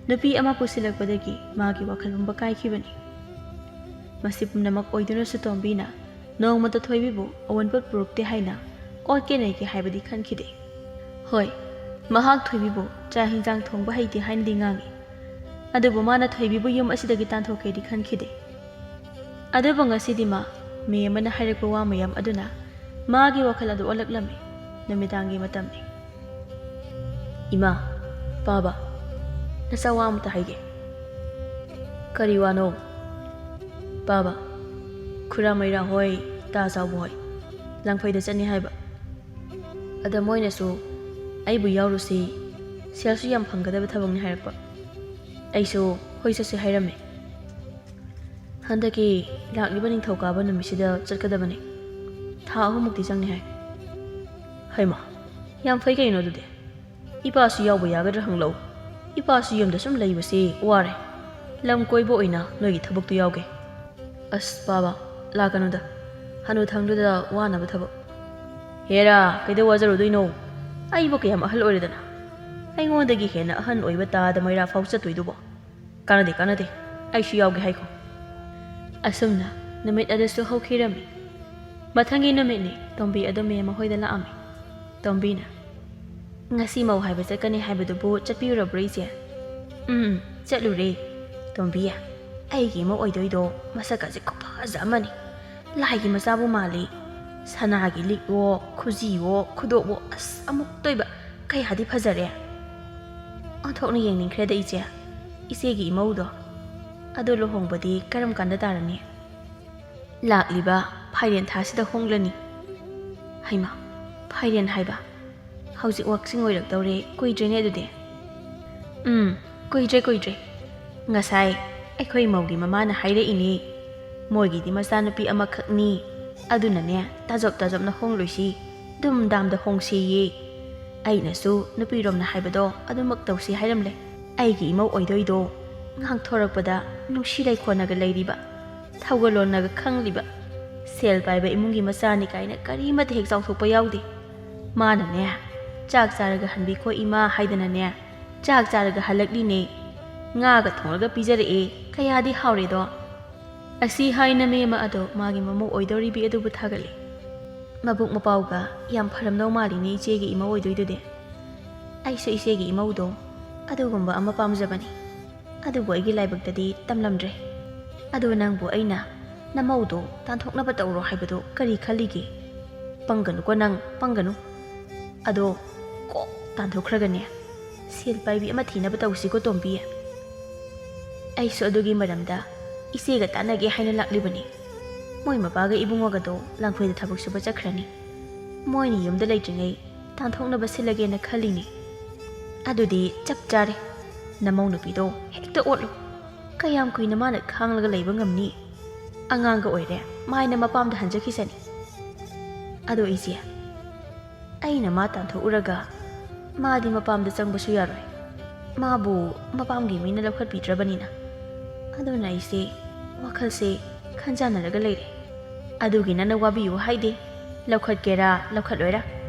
Speaker 1: ꯅꯨꯄꯤ ꯑꯃ ꯄꯨꯁꯤꯜꯂꯛꯄꯗꯒꯤ ꯃꯥꯒꯤ ꯋꯥꯈꯜ ꯄꯨꯝꯕ ꯀꯥꯏꯈꯤꯕꯅꯤ ꯃꯁꯤ ꯄꯨꯝꯅꯃꯛ ꯑꯣꯏꯗꯨꯅꯁꯨ ꯇꯣꯝꯕꯤꯅ ꯅꯣꯡꯃꯇ ꯊꯣꯏꯕꯤꯕꯨ ꯑꯋꯟꯄꯣꯠ ꯄꯨꯔꯛꯇꯦ ꯍꯥꯏꯅ ꯑꯣꯠꯀꯦ ꯅꯩꯒꯦ ꯍꯥꯏꯕꯗꯤ ꯈꯟꯈꯤꯗꯦ ꯍꯣꯏ ꯃꯍꯥꯛ ꯊꯣꯏꯕꯤꯕꯨ ꯆꯥꯛ ꯍꯤꯟꯖꯥꯡ ꯊꯣꯡꯕ ꯍꯩꯇꯦ ꯍꯥꯏꯅꯗꯤ ꯉꯥꯡꯉꯤ ꯑꯗꯨꯕꯨ ꯃꯥꯅ ꯊꯣꯏꯕꯤꯕꯨ ꯌꯨꯝ ꯑꯁꯤꯗꯒꯤ ꯇꯥꯟꯊꯣꯛꯀꯦꯗꯤ ꯈꯟꯈꯤꯗꯦ ꯑꯗꯨꯕꯨ ꯉꯁꯤꯗꯤ ꯃꯤ ꯑꯃꯅ ꯍꯥꯏꯔꯛꯄ ꯋꯥ ꯃꯌꯥꯝ ꯑꯗꯨꯅ ꯃꯥꯒꯤ ꯋꯥꯈꯜ ꯑꯗꯨ ꯑꯣꯜꯂꯛꯂꯝꯃꯤ ꯅꯨꯃꯤꯗꯥꯡꯒꯤ ꯃꯇꯝꯅꯤ ꯏꯃꯥ ꯕꯥꯕꯥ ꯅꯆꯥ ꯋꯥ ꯑꯃꯇ ꯍꯥꯏꯒꯦ ꯀꯔꯤ ꯋꯥꯅꯣ ꯕꯥꯕꯥ ꯈꯨꯔꯥꯃꯩꯔꯥ ꯍꯣꯏ ꯇꯥ ꯆꯥꯎꯕ ꯍꯣꯏ ꯂꯪꯐꯩꯗ ꯆꯠꯅꯤ ꯍꯥꯏꯕ ꯑꯗ ꯃꯣꯏꯅꯁꯨ ꯑꯩꯕꯨ ꯌꯥꯎꯔꯨꯁꯤ ꯁꯦꯜꯁꯨ ꯌꯥꯝ ꯐꯪꯒꯗꯕ ꯊꯕꯛꯅꯤ ꯍꯥꯏꯔꯛꯄ ꯑꯩꯁꯨ ꯍꯣꯏ ꯆꯠꯁꯤ ꯍꯥꯏꯔꯝꯃꯤ ꯍꯟꯗꯛꯀꯤ ꯂꯥꯛꯂꯤꯕ ꯅꯤꯡꯊꯧꯀꯥꯕ ꯅꯨꯃꯤꯠꯁꯤꯗ ꯆꯠꯀꯗꯕꯅꯤ ꯊꯥ 3 ꯃꯨꯛꯇꯤ ꯆꯪꯅꯤ ꯍꯥꯏ ꯍꯩꯃꯥ ꯌꯥꯝ ꯐꯩ ꯀꯩꯅꯣ ꯑꯗꯨꯗꯤ ꯏꯄꯥꯁꯨ ꯌꯥꯎꯕ ꯌꯥꯒꯗ꯭ꯔꯥ ꯍꯪꯂꯛꯎ ꯏꯄꯥꯁꯨ ꯌꯨꯝꯗ ꯁꯨꯝ ꯂꯩꯕꯁꯤ ꯋꯥꯔꯦ ꯂꯝ ꯀꯣꯏꯕ ꯑꯣꯏꯅ ꯅꯣꯏꯒꯤ ꯊꯕꯛꯇꯨ ꯌꯥꯎꯒꯦ ꯑꯁ ꯕꯥꯕꯥ ꯂꯥꯛꯀꯅꯨꯗ ꯍꯅꯨꯊꯪꯗꯨꯗ ꯋꯥꯅꯕ ꯊꯕꯛ
Speaker 2: ꯍꯦꯔꯥ ꯀꯩꯗꯧ ꯋꯥꯖꯔꯨꯗꯣꯏꯅꯣ ꯑꯩꯕꯨ ꯀꯌꯥꯝ ꯑꯍꯜ ꯑꯣꯏꯔꯗꯅ ꯑꯩꯉꯣꯟꯗꯒꯤ ꯍꯦꯟꯅ ꯑꯍꯟ ꯑꯣꯏꯕ ꯇꯥꯗ ꯃꯩꯔꯥ ꯐꯥꯎ ꯆꯠꯇꯣꯏꯗꯨꯕꯣ ꯀꯥꯟꯅꯗꯦ ꯑꯩꯁꯨ ꯌꯥꯎꯒꯦ ꯍꯥꯏꯈꯣ ꯑꯁꯨꯝꯅ ꯅꯨꯃꯤꯠ ꯑꯗꯨꯁꯨ ꯍꯧꯈꯤꯔꯝꯃꯤ ꯃꯊꯪꯒꯤ ꯅꯨꯃꯤꯠꯅꯤ ꯇꯣꯝꯕꯤ ꯑꯗꯨ ꯃꯦꯝ ꯃꯈꯣꯏꯗ ꯂꯥꯛꯑꯝꯃꯤ ꯇꯣꯝꯕꯤꯅ ꯉꯁꯤ ꯃꯧ ꯍꯥꯏꯕ ꯆꯠꯀꯅꯤ ꯍꯥꯏꯕꯗꯨꯕꯨ ꯆꯠꯄꯤꯔꯨꯔꯕ꯭ꯔꯣ ꯏꯆꯦ ꯆꯠꯂꯨꯔꯦ ꯇꯣꯝꯕꯤ ꯑꯩꯒꯤ ꯏꯃꯧ ꯑꯣꯏꯗꯣꯏꯗꯣ ꯃꯁꯛꯀꯁꯦ ꯈꯨꯐꯖ ꯑꯃꯅꯤ ꯂꯥꯏꯒꯤ ꯃꯆꯥꯕꯨ ꯃꯥꯜꯂꯤ ꯁꯅꯥꯒꯤ ꯂꯤꯛꯋꯣ ꯈꯨꯖꯤꯋꯣ ꯈꯨꯗꯣꯞꯋꯣ ꯑꯁ ꯑꯃꯨꯛꯇꯣꯏꯕ ꯀꯌꯥꯗꯤ ꯐꯖꯔꯦ ꯑꯣꯟꯊꯣꯛꯅ ꯌꯦꯡꯅꯤꯡꯈ꯭ꯔꯦꯗ ꯏꯆꯦꯒꯤ ꯏꯃꯧꯗꯣ ꯑꯗꯨ ꯂꯨꯍꯣꯡꯕꯗꯤ ꯀꯔꯝ ꯀꯥꯟꯗ ꯇꯥꯔꯅꯤ ꯂꯥꯛꯂꯤꯕ ꯐꯥꯏꯔꯦꯟ ꯊꯥꯁꯤꯗ ꯍꯣꯡꯂꯅꯤ ꯍꯩꯃꯥ ꯐꯥꯏꯔꯦꯟ ꯍꯥꯏꯕ ꯍꯧꯖꯤꯛ ꯋꯥꯛꯆꯤꯡ ꯑꯣꯏꯔꯛꯇꯧꯔꯦ ꯀꯨꯏꯗ꯭ꯔꯦꯅꯦ ꯑꯗꯨꯗꯤ ꯀꯨꯏꯗ꯭ꯔꯦ ꯉꯁꯥꯏ ꯑꯩꯈꯣꯏ ꯃꯧꯒꯤ ꯃꯃꯥꯅ ꯍꯥꯏꯔꯛꯏꯅꯤ ꯃꯣꯏꯒꯤꯗꯤ ꯃꯆꯥꯅꯨꯄꯤ ꯑꯃꯈꯛꯅꯤ ꯑꯗꯨꯅꯅꯦ ꯇꯥꯖꯣꯞꯅ ꯍꯣꯡꯂꯣꯏꯁꯤ ꯗꯥꯝꯗ ꯍꯣꯡꯁꯤꯌꯦ ꯑꯩꯅꯁꯨ ꯅꯨꯄꯤꯔꯣꯝꯅ ꯍꯥꯏꯕꯗꯣ ꯑꯗꯨꯃꯛ ꯇꯧꯁꯤ ꯍꯥꯏꯔꯝꯂꯦ ꯑꯩꯒꯤ ꯏꯃꯧ ꯑꯣꯏꯗꯣꯏꯗꯣ ꯉꯥꯡꯊꯣꯔꯛꯄꯗ ꯅꯨꯡꯁꯤ ꯂꯩꯈꯣꯟꯅꯒ ꯂꯩꯔꯤꯕ ꯊꯧꯒꯜꯂꯣꯟꯅꯒ ꯈꯪꯂꯤꯕ ꯁꯦꯜ ꯄꯥꯏꯕ ꯏꯃꯨꯡꯒꯤ ꯃꯆꯥꯅꯤ ꯀꯥꯏꯅ ꯀꯔꯤꯃꯠꯇ ꯍꯦꯛ ꯆꯥꯎꯊꯣꯛꯄ ꯌꯥꯎꯗꯦ ꯃꯥꯅꯅꯦ ꯆꯥꯛ ꯆꯥꯔꯒ ꯍꯟꯕꯤꯈꯣ ꯏꯃꯥ ꯍꯥꯏꯗꯅꯅꯦ ꯆꯥꯛ ꯆꯥꯔꯒ ꯍꯜꯂꯛꯂꯤꯅꯦ ꯉꯥꯒ ꯊꯣꯡꯂꯒ ꯄꯤꯖꯔꯛꯑꯦ ꯀꯌꯥꯗꯤ ꯍꯥꯎꯔꯦꯗꯣ ꯑꯁꯤ ꯍꯥꯏꯅ ꯃꯦꯝꯃ ꯑꯗꯣ ꯃꯥꯒꯤ ꯃꯃꯧ ꯑꯣꯏꯗꯧꯔꯤꯕꯤ ꯑꯗꯨꯕꯨ ꯊꯥꯒꯠꯂꯤ ꯃꯕꯨꯛ ꯃꯄꯥꯎꯒ ꯌꯥꯝ ꯐꯔꯝꯗꯧ ꯃꯥꯜꯂꯤꯅꯦ ꯏꯆꯦꯒꯤ ꯏꯃꯧ ꯑꯣꯏꯗꯣꯏꯗꯨꯗꯤ ꯑꯩꯁꯨ ꯏꯆꯦꯒꯤ ꯏꯃꯧꯗꯣ ꯑꯗꯨꯒꯨꯝꯕ ꯑꯃ ꯄꯥꯝꯖꯕꯅꯤ ꯑꯗꯨꯕꯨ ꯑꯩꯒꯤ ꯂꯥꯏꯕꯛꯇꯗꯤ ꯇꯝꯂꯝꯗ꯭ꯔꯦ ꯑꯗꯨ ꯅꯪꯕꯨ ꯑꯩꯅ ꯅꯃꯧꯗꯣ ꯇꯥꯟꯊꯣꯛꯅꯕ ꯇꯧꯔꯣ ꯍꯥꯏꯕꯗꯣ ꯀꯔꯤ ꯈꯜꯂꯤꯒꯦ ꯄꯪꯒꯅꯨꯀꯣ ꯅꯪ ꯄꯪꯒꯅꯨ ꯑꯗꯣ ꯀꯣꯛ ꯇꯥꯟꯊꯣꯛꯈ꯭ꯔꯒꯅꯦ ꯁꯦꯜ ꯄꯥꯏꯕꯤ ꯑꯃ ꯊꯤꯅꯕ ꯇꯧꯁꯤꯀꯣ ꯇꯣꯝꯕꯤ ꯑꯩꯁꯨ ꯑꯗꯨꯒꯤ ꯃꯔꯝꯗ ꯏꯆꯦꯒ ꯇꯥꯟꯅꯒꯦ ꯍꯥꯏꯅ ꯂꯥꯛꯂꯤꯕꯅꯤ ꯃꯣꯏ ꯃꯄꯥꯒ ꯏꯕꯨꯡꯉꯣꯒꯗꯣ ꯂꯥꯡꯐꯩꯗ ꯊꯕꯛ ꯁꯨꯕ ꯆꯠꯈ꯭ꯔꯅꯤ ꯃꯣꯏꯅ ꯌꯨꯝꯗ ꯂꯩꯇ꯭ꯔꯤꯉꯩ ꯇꯥꯟꯊꯣꯛꯅꯕ ꯁꯤꯜꯂꯒꯦꯅ ꯈꯜꯂꯤꯅꯤ ꯑꯗꯨꯗꯤ ꯆꯞ ꯆꯥꯔꯦ ꯅꯃꯧ ꯅꯨꯄꯤꯗꯣ ꯍꯦꯛꯇ ꯑꯣꯠꯂꯨ ꯀꯌꯥꯝ ꯀꯨꯏꯅ ꯃꯥꯅ ꯈꯥꯡꯂꯒ ꯂꯩꯕ ꯉꯝꯅꯤ ꯑꯉꯥꯡꯒ ꯑꯣꯏꯔꯦ ꯃꯥꯏꯅ ꯃꯄꯥꯝꯗ ꯍꯟꯖꯈꯤꯁꯅꯤ ꯑꯗꯣ ꯏꯆꯦ ꯑꯩꯅ ꯃꯥ ꯇꯥꯟꯊꯣꯛꯎꯔꯒ ꯃꯥꯗꯤ ꯃꯄꯥꯝꯗ ꯆꯪꯕꯁꯨ ꯌꯥꯔꯣꯏ ꯃꯥꯕꯨ ꯃꯄꯥꯝꯒꯤ ꯃꯤꯅ ꯂꯧꯈꯠꯄꯤꯗ꯭ꯔꯕꯅꯤꯅ ꯑꯗꯨꯅ ꯑꯩꯁꯦ ꯋꯥꯈꯜꯁꯦ ꯈꯟꯖꯥꯟꯅꯔꯒ ꯂꯩꯔꯦ ꯑꯗꯨꯒꯤ ꯅꯪꯅ ꯋꯥꯕꯤꯌꯨ ꯍꯥꯏꯗꯦ ꯂꯧꯈꯠꯀꯦꯔꯥ ꯂꯧꯈꯠꯂꯣꯏꯔꯥ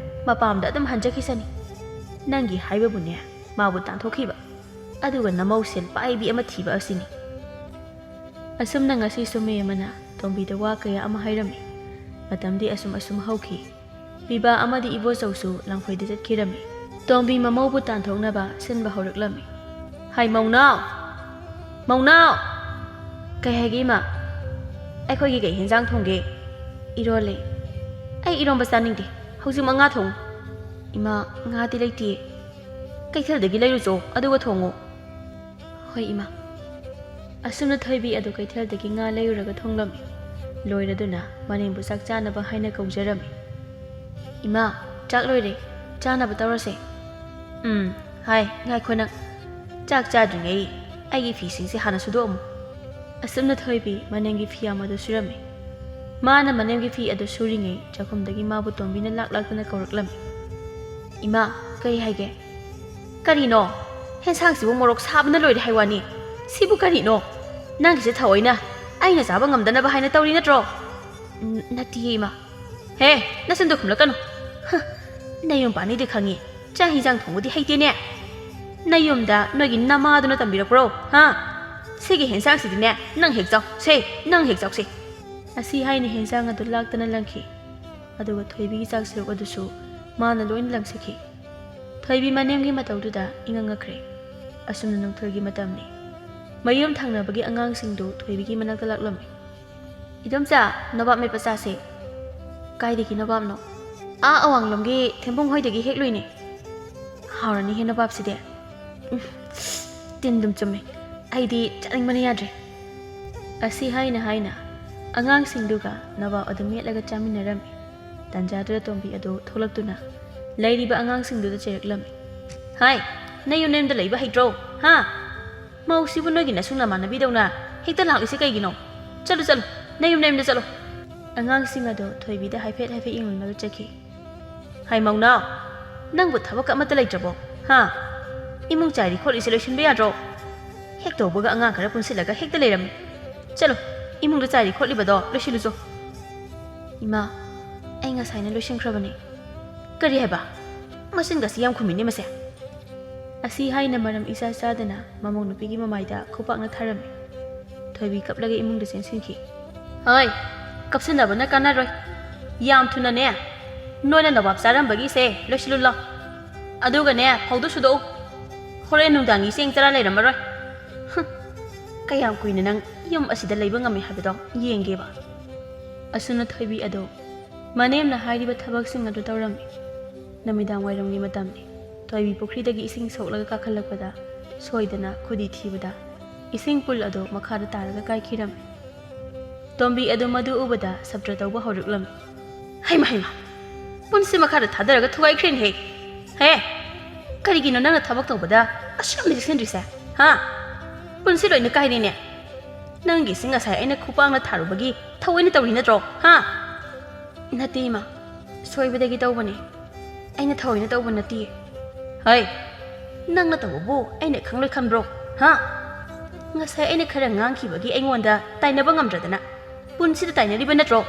Speaker 2: ꯃꯄꯥꯝꯗ ꯑꯗꯨꯝ ꯍꯟꯖꯈꯤꯁꯅꯤ ꯅꯪꯒꯤ ꯍꯥꯏꯕꯕꯨꯅꯦ ꯃꯥꯕꯨ ꯇꯥꯟꯊꯣꯛꯈꯤꯕ ꯑꯗꯨꯒ ꯅꯃꯧ ꯁꯦꯜ ꯄꯥꯏꯕꯤ ꯑꯃ ꯊꯤꯕ ꯑꯁꯤꯅꯤ ꯑꯁꯨꯝꯅ ꯉꯁꯤꯁꯨ ꯃꯦꯝꯃꯅ ꯇꯣꯝꯕꯤꯗ ꯋꯥ ꯀꯌꯥ ꯑꯃ ꯍꯥꯏꯔꯝꯃꯤ ꯃꯇꯝꯗꯤ ꯑꯁꯨꯝ ꯍꯧꯈꯤ ꯄꯤꯕꯥ ꯑꯃꯗꯤ ꯏꯕꯣꯆꯧꯁꯨ ꯂꯪꯐꯩꯗ ꯆꯠꯈꯤꯔꯝꯃꯤ ꯇꯣꯝꯕꯤ ꯃꯃꯧꯕꯨ ꯇꯥꯟꯊꯣꯛꯅꯕ ꯁꯤꯟꯕ ꯍꯧꯔꯛꯂꯝꯃꯤ ꯍꯥꯏ ꯃꯧꯅꯥꯎ ꯀꯩ ꯍꯥꯏꯒꯦ ꯏꯃꯥ ꯑꯩꯈꯣꯏꯒꯤ ꯀꯩ ꯍꯦꯟꯖꯥꯡ ꯊꯣꯡꯒꯦ ꯏꯔꯣꯜꯂꯦ ꯑꯩ ꯏꯔꯣꯝꯕ ꯆꯥꯅꯤꯡꯗꯦ ꯍꯧꯖꯤꯛꯃꯛ ꯉꯥ ꯊꯣꯡꯉꯨ ꯏꯃꯥ ꯉꯥꯗꯤ ꯂꯩꯇꯤꯌꯦ ꯀꯩꯊꯦꯜꯗꯒꯤ ꯂꯩꯔꯨꯆꯣ ꯑꯗꯨꯒ ꯊꯣꯡꯉꯨ ꯍꯣꯏ ꯏꯃꯥ ꯑꯁꯨꯝꯅ ꯊꯣꯏꯕꯤ ꯑꯗꯨ ꯀꯩꯊꯦꯜꯗꯒꯤ ꯉꯥ ꯂꯩꯔꯨꯔꯒ ꯊꯣꯡꯂꯝꯃꯤ ꯂꯣꯏꯔꯗꯨꯅ ꯃꯅꯦꯝꯕꯨ ꯆꯥꯛ ꯆꯥꯅꯕ ꯍꯥꯏꯅ ꯀꯧꯖꯔꯝꯃꯤ ꯏꯃꯥ ꯆꯥꯛ ꯂꯣꯏꯔꯦ ꯆꯥꯅꯕ ꯇꯧꯔꯁꯦ ꯍꯥꯏ ꯉꯥꯏꯈꯣ ꯅꯪ ꯆꯥꯛ ꯆꯥꯗ꯭ꯔꯤꯉꯩ ꯑꯩꯒꯤ ꯐꯤꯁꯤꯡꯁꯦ ꯍꯥꯟꯅ ꯁꯨꯗꯣꯛꯑꯝꯃꯨ ꯑꯁꯨꯝꯅ ꯊꯣꯏꯕꯤ ꯃꯅꯦꯝꯒꯤ ꯐꯤ ꯑꯃꯗꯨ ꯁꯨꯔꯝꯃꯤ ꯃꯥꯅ ꯃꯅꯦꯝꯒꯤ ꯐꯤ ꯑꯗꯨ ꯁꯨꯔꯤꯉꯩ ꯆꯥꯛꯈꯨꯝꯗꯒꯤ ꯃꯥꯕꯨ ꯇꯣꯝꯕꯤꯅ ꯂꯥꯛꯇꯨꯅ ꯀꯧꯔꯛꯂꯝꯃꯤ ꯏꯃꯥ ꯀꯩ ꯍꯥꯏꯒꯦ ꯀꯔꯤꯅꯣ ꯍꯦꯟꯁꯥꯡꯁꯤꯕꯨ ꯃꯣꯔꯣꯛ ꯁꯥꯕꯅ ꯂꯣꯏꯔꯦ ꯍꯥꯏꯋꯥꯅꯤ ꯁꯤꯕꯨ ꯀꯔꯤꯅꯣ ꯅꯪꯒꯤꯁꯦ ꯊꯑꯣꯏꯅ ꯑꯩꯅ ꯆꯥꯕ ꯉꯝꯗꯅꯕ ꯍꯥꯏꯅ ꯇꯧꯔꯤ ꯅꯠꯇ꯭ꯔꯣ ꯅꯠꯇꯤꯌꯦ ꯏꯃꯥ ꯍꯦ ꯅꯆꯤꯟꯗꯣ ꯈꯨꯝꯂꯛꯀꯅꯨ ꯅꯌꯨꯝ ꯄꯥꯅꯤꯗꯤ ꯈꯪꯉꯤ ꯆꯥꯛ ꯍꯤꯟꯖꯥꯡ ꯊꯣꯡꯕꯗꯤ ꯍꯩꯇꯦꯅꯦ ꯅꯌꯨꯝꯗ ꯅꯣꯏꯒꯤ ꯅꯃꯥꯗꯨꯅ ꯇꯝꯕꯤꯔꯛꯄ꯭ꯔꯣ ꯁꯤꯒꯤ ꯍꯦꯟꯁꯥꯡꯁꯤꯗꯤꯅꯦ ꯅꯪ ꯍꯦꯛ ꯆꯥꯎ ꯅꯪ ꯍꯦꯛ ꯆꯥꯎꯁꯦ ꯑꯁꯤ ꯍꯥꯏꯅ ꯍꯦꯟꯁꯥꯡ ꯑꯗꯨ ꯂꯥꯛꯇꯅ ꯂꯪꯈꯤ ꯑꯗꯨꯒ ꯊꯣꯏꯕꯤꯒꯤ ꯆꯥꯛ ꯁꯔꯨꯛ ꯑꯗꯨꯁꯨ ꯃꯥꯅ ꯂꯣꯏꯅ ꯂꯪꯁꯤꯈꯤ ꯊꯣꯏꯕꯤ ꯃꯅꯦꯝꯒꯤ ꯃꯇꯧꯗꯨꯗ ꯏꯉꯛꯉꯛꯈ꯭ꯔꯦ ꯑꯁꯨꯝꯅ ꯅꯨꯡꯊꯤꯜꯒꯤ ꯃꯇꯝꯅꯤ ꯃꯌꯨꯝ ꯊꯪꯅꯕꯒꯤ ꯑꯉꯥꯡꯁꯤꯡꯗꯨ ꯊꯣꯏꯕꯤꯒꯤ ꯃꯅꯥꯛꯇ ꯂꯥꯛꯂꯝꯃꯤ ꯏꯗꯣꯝꯆꯥ ꯅꯣꯕꯥꯞ ꯃꯦꯠꯄ ꯆꯥꯁꯦ ꯀꯥꯏꯗꯒꯤ ꯅꯣꯕꯥꯞꯅꯣ ꯑꯋꯥꯡꯂꯣꯝꯒꯤ ꯊꯦꯝꯕꯨꯡ ꯍꯣꯏꯗꯒꯤ ꯍꯦꯛꯂꯨꯏꯅꯦ ꯍꯥꯎꯔꯅꯤꯍꯦ ꯅꯣꯕꯥꯞꯁꯤꯗꯤ ꯇꯤꯟꯗꯨꯝ ꯆꯨꯝꯃꯦ ꯑꯩꯗꯤ ꯆꯥꯅꯤꯡꯕꯅ ꯌꯥꯗ꯭ꯔꯦ ꯑꯁꯤ ꯍꯥꯏꯅ ꯑꯉꯥꯡꯁꯤꯡꯗꯨꯒ ꯅꯣꯕꯥꯞ ꯑꯗꯨ ꯃꯦꯠꯂꯒ ꯆꯥꯃꯤꯟꯅꯔꯝꯃꯤ ꯇꯟꯖꯥꯗꯨꯗ ꯇꯣꯝꯕꯤ ꯑꯗꯨ ꯊꯣꯛꯂꯛꯇꯨꯅ ꯂꯩꯔꯤꯕ ꯑꯉꯥꯡꯁꯤꯡꯗꯨꯗ ꯆꯩꯔꯛꯂꯝꯃꯤ ꯍꯥꯏ ꯅꯌꯨꯝꯗ ꯂꯩꯕ ꯍꯩꯇ꯭ꯔꯣ ꯃꯧꯁꯤꯕꯨ ꯅꯣꯏꯒꯤ ꯅꯁꯨ ꯅꯃꯥꯟꯅꯕꯤꯗꯧꯅ ꯍꯦꯛꯇ ꯂꯥꯛꯂꯤꯁꯤ ꯀꯩꯒꯤꯅꯣ ꯆꯠꯂꯨ ꯅꯌꯨꯝꯗ ꯆꯠꯂꯣ ꯑꯉꯥꯡꯁꯤꯡ ꯑꯗꯨ ꯊꯣꯏꯕꯤꯗ ꯍꯥꯏꯐꯦꯠ ꯌꯦꯡꯂꯝꯂꯒ ꯆꯠꯈꯤ ꯍꯥꯏ ꯃꯧꯅꯥꯎ ꯅꯪꯕꯨ ꯊꯕꯛ ꯑꯃꯠꯇ ꯂꯩꯇ꯭ꯔꯕꯣ ꯏꯃꯨꯡ ꯆꯥꯏꯔꯤ ꯈꯣꯠꯂꯤꯁꯦ ꯂꯣꯏꯁꯤꯟꯕ ꯌꯥꯗ꯭ꯔꯣ ꯍꯦꯛ ꯇꯧꯕꯒ ꯑꯉꯥꯡ ꯈꯔ ꯄꯨꯟꯁꯤꯜꯂꯒ ꯍꯦꯛꯇ ꯂꯩꯔꯝꯃꯤ ꯆꯠꯂꯣ ꯏꯃꯨꯡꯗ ꯆꯥꯏꯔꯤ ꯈꯣꯠꯂꯤꯕꯗꯣ ꯂꯣꯏꯁꯤꯜꯂꯨꯆꯣ ꯏꯃꯥ ꯑꯩ ꯉꯁꯥꯏꯅ ꯂꯣꯏꯁꯤꯟꯈ꯭ꯔꯕꯅꯤ ꯀꯔꯤ ꯍꯥꯏꯕ ꯃꯆꯤꯟꯒꯁꯤ ꯌꯥꯝ ꯈꯨꯝꯃꯤꯅꯦ ꯃꯁꯦ
Speaker 1: ꯑꯁꯤ ꯍꯥꯏꯅ ꯃꯔꯝ 이ꯆꯥ ꯆꯥꯗꯅ ꯃꯃꯧ ꯅꯨꯄꯤꯒꯤ ꯃꯃꯥꯏꯗ ꯈꯨꯄꯥꯛꯅ ꯊꯥꯔꯝꯃꯤ ꯊꯣꯏꯕꯤ ꯀꯞꯂꯒ ꯏꯃꯨꯡꯗ ꯆꯦꯟꯁꯤꯟꯈꯤ
Speaker 2: ꯍꯣꯏ ꯀꯞꯁꯤꯟꯅꯕꯅ ꯀꯥꯟꯅꯔꯣꯏ ꯌꯥꯝ ꯊꯨꯅꯅꯦ ꯅꯣꯏꯅ ꯅꯋꯥꯞ ꯆꯥꯔꯝꯕꯒꯤꯁꯦ ꯂꯣꯏꯁꯤꯜꯂꯨ ꯂꯥꯎ ꯑꯗꯨꯒꯅꯦ ꯐꯧꯗꯨ ꯁꯨꯗꯣꯛꯎ ꯍꯣꯔꯦꯟ ꯅꯨꯡꯗꯥꯡꯒꯤ ꯆꯦꯡ ꯆꯔꯥ ꯂꯩꯔꯝꯃꯔꯣꯏ ꯀꯌꯥꯝ ꯀꯨꯏꯅ ꯅꯪ ꯌꯨꯝ ꯑꯁꯤꯗ ꯂꯩꯕ ꯉꯝꯃꯤ ꯍꯥꯏꯕꯗꯣ ꯌꯦꯡꯒꯦꯕ
Speaker 1: ꯑꯁꯨꯝꯅ ꯊꯣꯏꯕꯤ ꯑꯗꯣ ꯃꯅꯦꯝꯅ ꯍꯥꯏꯔꯤꯕ ꯊꯕꯛꯁꯤꯡ ꯑꯗꯨ ꯇꯧꯔꯝꯃꯤ ꯅꯨꯃꯤꯗꯥꯡ ꯋꯥꯏꯔꯝꯒꯤ ꯃꯇꯝꯅꯤ ꯊꯣꯏꯕꯤ ꯄꯨꯈ꯭ꯔꯤꯗꯒꯤ ꯏꯁꯤꯡ ꯁꯣꯛꯂꯒ ꯀꯥꯈꯠꯂꯛꯄꯗ ꯁꯣꯏꯗꯅ ꯈꯨꯗꯤ ꯊꯤꯕꯗ ꯏꯁꯤꯡ ꯄꯨꯜ ꯑꯗꯨ ꯃꯈꯥꯗ ꯇꯥꯔꯒ ꯀꯥꯏꯈꯤꯔꯝꯃꯤ ꯇꯣꯝꯕꯤ ꯑꯗꯨ ꯃꯗꯨ ꯎꯕꯗ ꯁꯞꯇ꯭ꯔ ꯇꯧꯕ ꯍꯧꯔꯛꯂꯝꯃꯤ
Speaker 2: ꯍꯩꯃ ꯄꯨꯟꯁꯤ ꯃꯈꯥꯗ ꯊꯥꯗꯔꯒ ꯊꯨꯒꯥꯏꯈ꯭ꯔꯦꯅꯦꯍꯦ ꯍꯦ ꯀꯔꯤꯒꯤꯅꯣ ꯅꯪꯅ ꯊꯕꯛ ꯇꯧꯕꯗ ꯑꯁꯨꯛ ꯌꯥꯝꯅ ꯆꯦꯛꯁꯤꯟꯗ꯭ꯔꯤꯁꯦ ꯍꯥ ꯄꯨꯟꯁꯤ ꯂꯣꯏꯅ ꯀꯥꯏꯔꯦꯅꯦ ꯅꯪꯒꯤꯁꯤ ꯉꯁꯥꯏ ꯑꯩꯅ ꯈꯨꯄꯥꯛꯅ ꯊꯥꯔꯨꯕꯒꯤ ꯊꯑꯣꯏꯅ ꯇꯧꯔꯤ ꯅꯠꯇ꯭ꯔꯣ ꯍꯥ
Speaker 1: ꯅꯠꯇꯦ ꯏꯃꯥ ꯁꯣꯏꯕꯗꯒꯤ ꯇꯧꯕꯅꯤ ꯑꯩꯅ ꯊꯑꯣꯏꯅ ꯇꯧꯕ ꯅꯠꯇꯦ
Speaker 2: ꯍꯩ ꯅꯪꯅ ꯇꯧꯕꯕꯨ ꯑꯩꯅ ꯈꯪꯂꯣꯏ ꯈꯟꯕ꯭ꯔꯣ ꯍꯥ ꯉꯁꯥꯏ ꯑꯩꯅ ꯈꯔ ꯉꯥꯡꯈꯤꯕꯒꯤ ꯑꯩꯉꯣꯟꯗ ꯇꯥꯏꯅꯕ ꯉꯝꯗ꯭ꯔꯗꯅ ꯄꯨꯟꯁꯤꯗ ꯇꯥꯏꯅꯔꯤꯕ ꯅꯠꯇ꯭ꯔꯣ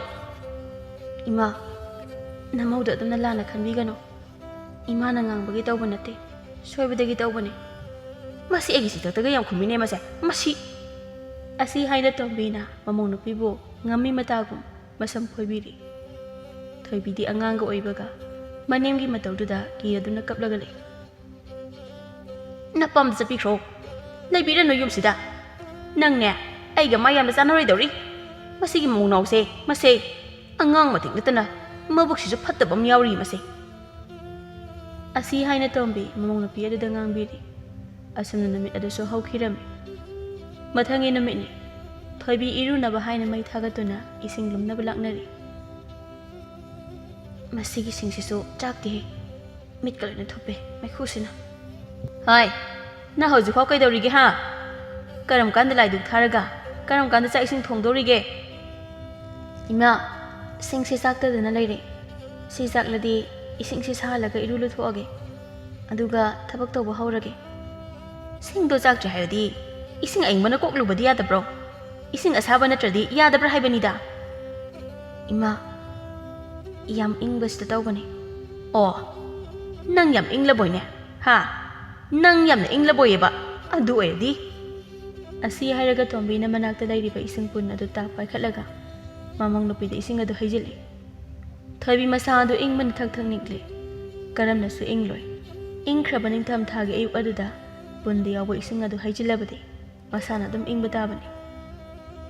Speaker 1: ꯏꯃꯥ ꯅꯃꯧꯗ ꯑꯗꯨꯝꯅ ꯂꯥꯟꯅ ꯈꯟꯕꯤꯒꯅꯨ ꯏꯃꯥꯅ ꯉꯥꯡꯕꯒꯤ ꯇꯧꯕ ꯅꯠꯇꯦ ꯁꯣꯏꯕꯗꯒꯤ ꯇꯧꯕꯅꯤ
Speaker 2: ꯃꯁꯤ ꯑꯩꯒꯤ ꯆꯤꯊꯛꯇꯒ ꯌꯥꯝ ꯈꯨꯝꯃꯤꯅꯦ ꯃꯁꯦ ꯃꯁꯤ
Speaker 1: ꯑꯁꯤ ꯍꯥꯏꯅ ꯇꯣꯝꯕꯤꯅ ꯃꯃꯧ ꯅꯨꯄꯤꯕꯨ ꯉꯝꯃꯤ ꯃꯇꯥꯒꯨꯝ ꯃꯁꯝ ꯈꯣꯏꯕꯤꯔꯤ ꯊꯣꯏꯕꯤꯗꯤ ꯑꯉꯥꯡꯒ ꯑꯣꯏꯕꯒ ꯃꯅꯦꯝꯒꯤ ꯃꯇꯧꯗꯨꯗ ꯀꯤꯔꯗꯨꯅ ꯀꯞꯂꯒ ꯂꯩ
Speaker 2: ꯅꯄꯥꯝꯗ ꯆꯠꯄꯤꯈ꯭ꯔꯣ ꯂꯩꯕꯤꯔꯅꯨ ꯌꯨꯝꯁꯤꯗ ꯅꯪꯅꯦ ꯑꯩꯒ ꯃꯥ ꯌꯥꯝꯅ ꯆꯥꯟꯅꯔꯣꯏꯗꯧꯔꯤ ꯃꯁꯤꯒꯤ ꯃꯧꯅꯥꯎꯁꯦ ꯃꯁꯦ ꯑꯉꯥꯡ ꯃꯇꯤꯛ ꯅꯠꯇꯅ ꯃꯕꯨꯛꯁꯤꯁꯨ ꯐꯠꯇꯕ ꯑꯃ ꯌꯥꯎꯔꯤ ꯃꯁꯦ
Speaker 1: ꯑꯁꯤ ꯍꯥꯏꯅ ꯇꯣꯝꯕꯤ ꯃꯃꯧ ꯅꯨꯄꯤ ꯑꯗꯨꯗ ꯉꯥꯡꯕꯤꯔꯤ ꯑꯁꯨꯝꯅ ꯅꯨꯃꯤꯠ ꯑꯗꯨꯁꯨ ꯍꯧꯈꯤꯔꯝꯃꯤ ꯃꯊꯪꯒꯤ ꯅꯨꯃꯤꯠꯅꯤ ꯊꯣꯏꯕꯤ ꯏꯔꯨꯅꯕ ꯍꯥꯏꯅ ꯃꯩ ꯊꯥꯒꯠꯇꯨꯅ ꯏꯁꯤꯡ ꯂꯨꯝꯅꯕ ꯂꯥꯛꯅꯔꯤ ꯃꯁꯤꯒꯤ ꯁꯤꯡꯁꯤꯁꯨ ꯆꯥꯛꯇꯦꯍꯦ ꯃꯤꯠꯀ ꯂꯣꯏꯅ ꯊꯨꯞꯄꯦ ꯃꯩꯈꯨꯁꯤꯅ
Speaker 2: ꯍꯥꯏ ꯅꯪ ꯍꯧꯖꯤꯛꯐꯥꯎ ꯀꯩꯗꯧꯔꯤꯒꯦ ꯍꯥ ꯀꯔꯝ ꯀꯥꯟꯗ ꯂꯥꯏꯗꯨꯛ ꯊꯥꯔꯒ ꯀꯔꯝ ꯀꯥꯟꯗ ꯆꯥꯛ ꯏꯁꯤꯡ ꯊꯣꯡꯗꯧꯔꯤꯒꯦ
Speaker 1: ꯏꯃꯥ ꯁꯤꯡꯁꯤ ꯆꯥꯛꯇꯗꯅ ꯂꯩꯔꯦ ꯁꯤ ꯆꯥꯛꯂꯗꯤ ꯏꯁꯤꯡꯁꯤ ꯁꯥꯍꯜꯂꯒ ꯏꯔꯨ ꯂꯨꯊꯣꯛꯑꯒꯦ ꯑꯗꯨꯒ ꯊꯕꯛ ꯇꯧꯕ ꯍꯧꯔꯒꯦ
Speaker 2: ꯁꯤꯡꯗꯣ ꯆꯥꯛꯇ꯭ꯔꯦ ꯍꯥꯏꯔꯗꯤ ꯏꯁꯤꯡ ꯑꯏꯪꯕꯅ ꯀꯣꯛꯂꯨꯕꯗꯤ ꯌꯥꯗꯕ꯭ꯔꯣ ꯏꯁꯤꯡ ꯑꯁꯥꯕ ꯅꯠꯇ꯭ꯔꯗꯤ ꯌꯥꯗꯕ꯭ꯔꯥ ꯍꯥꯏꯕꯅꯤꯗ
Speaker 1: ꯏꯃꯥ ꯌꯥꯝ ꯏꯪꯕꯁꯤꯗ ꯇꯧꯕꯅꯤ
Speaker 2: ꯑꯣ ꯅꯪ ꯌꯥꯝ ꯏꯪꯂꯕꯣꯏꯅꯦ ꯍꯥ ꯅꯪ ꯌꯥꯝꯅ ꯏꯪꯂꯕꯣꯏꯌꯦꯕ ꯑꯗꯨ ꯑꯣꯏꯔꯗꯤ
Speaker 1: ꯑꯁꯤ ꯍꯥꯏꯔꯒ ꯇꯣꯝꯕꯤꯅ ꯃꯅꯥꯛꯇ ꯂꯩꯔꯤꯕ ꯏꯁꯤꯡ ꯄꯨꯟ ꯑꯗꯨ ꯇꯥꯞ ꯄꯥꯏꯈꯠꯂꯒ ꯃꯃꯧ ꯅꯨꯄꯤꯗ ꯏꯁꯤꯡ ꯑꯗꯨ ꯍꯩꯖꯤꯜꯂꯤ ꯊꯣꯏꯕꯤ ꯃꯁꯥ ꯑꯗꯨ ꯏꯪꯕꯅ ꯊꯛ ꯊꯛ ꯅꯤꯛꯂꯤ ꯀꯔꯝꯅꯁꯨ ꯏꯪꯂꯣꯏ ꯏꯪꯈ꯭ꯔꯕ ꯅꯤꯡꯊꯝ ꯊꯥꯒꯤ ꯑꯌꯨꯛ ꯑꯗꯨꯗ ꯄꯨꯟꯗ ꯌꯥꯎꯕ ꯏꯁꯤꯡ ꯑꯗꯨ ꯍꯩꯖꯤꯜꯂꯕꯗꯤ ꯃꯁꯥꯅ ꯑꯗꯨꯝ ꯏꯪꯕ ꯇꯥꯕꯅꯤ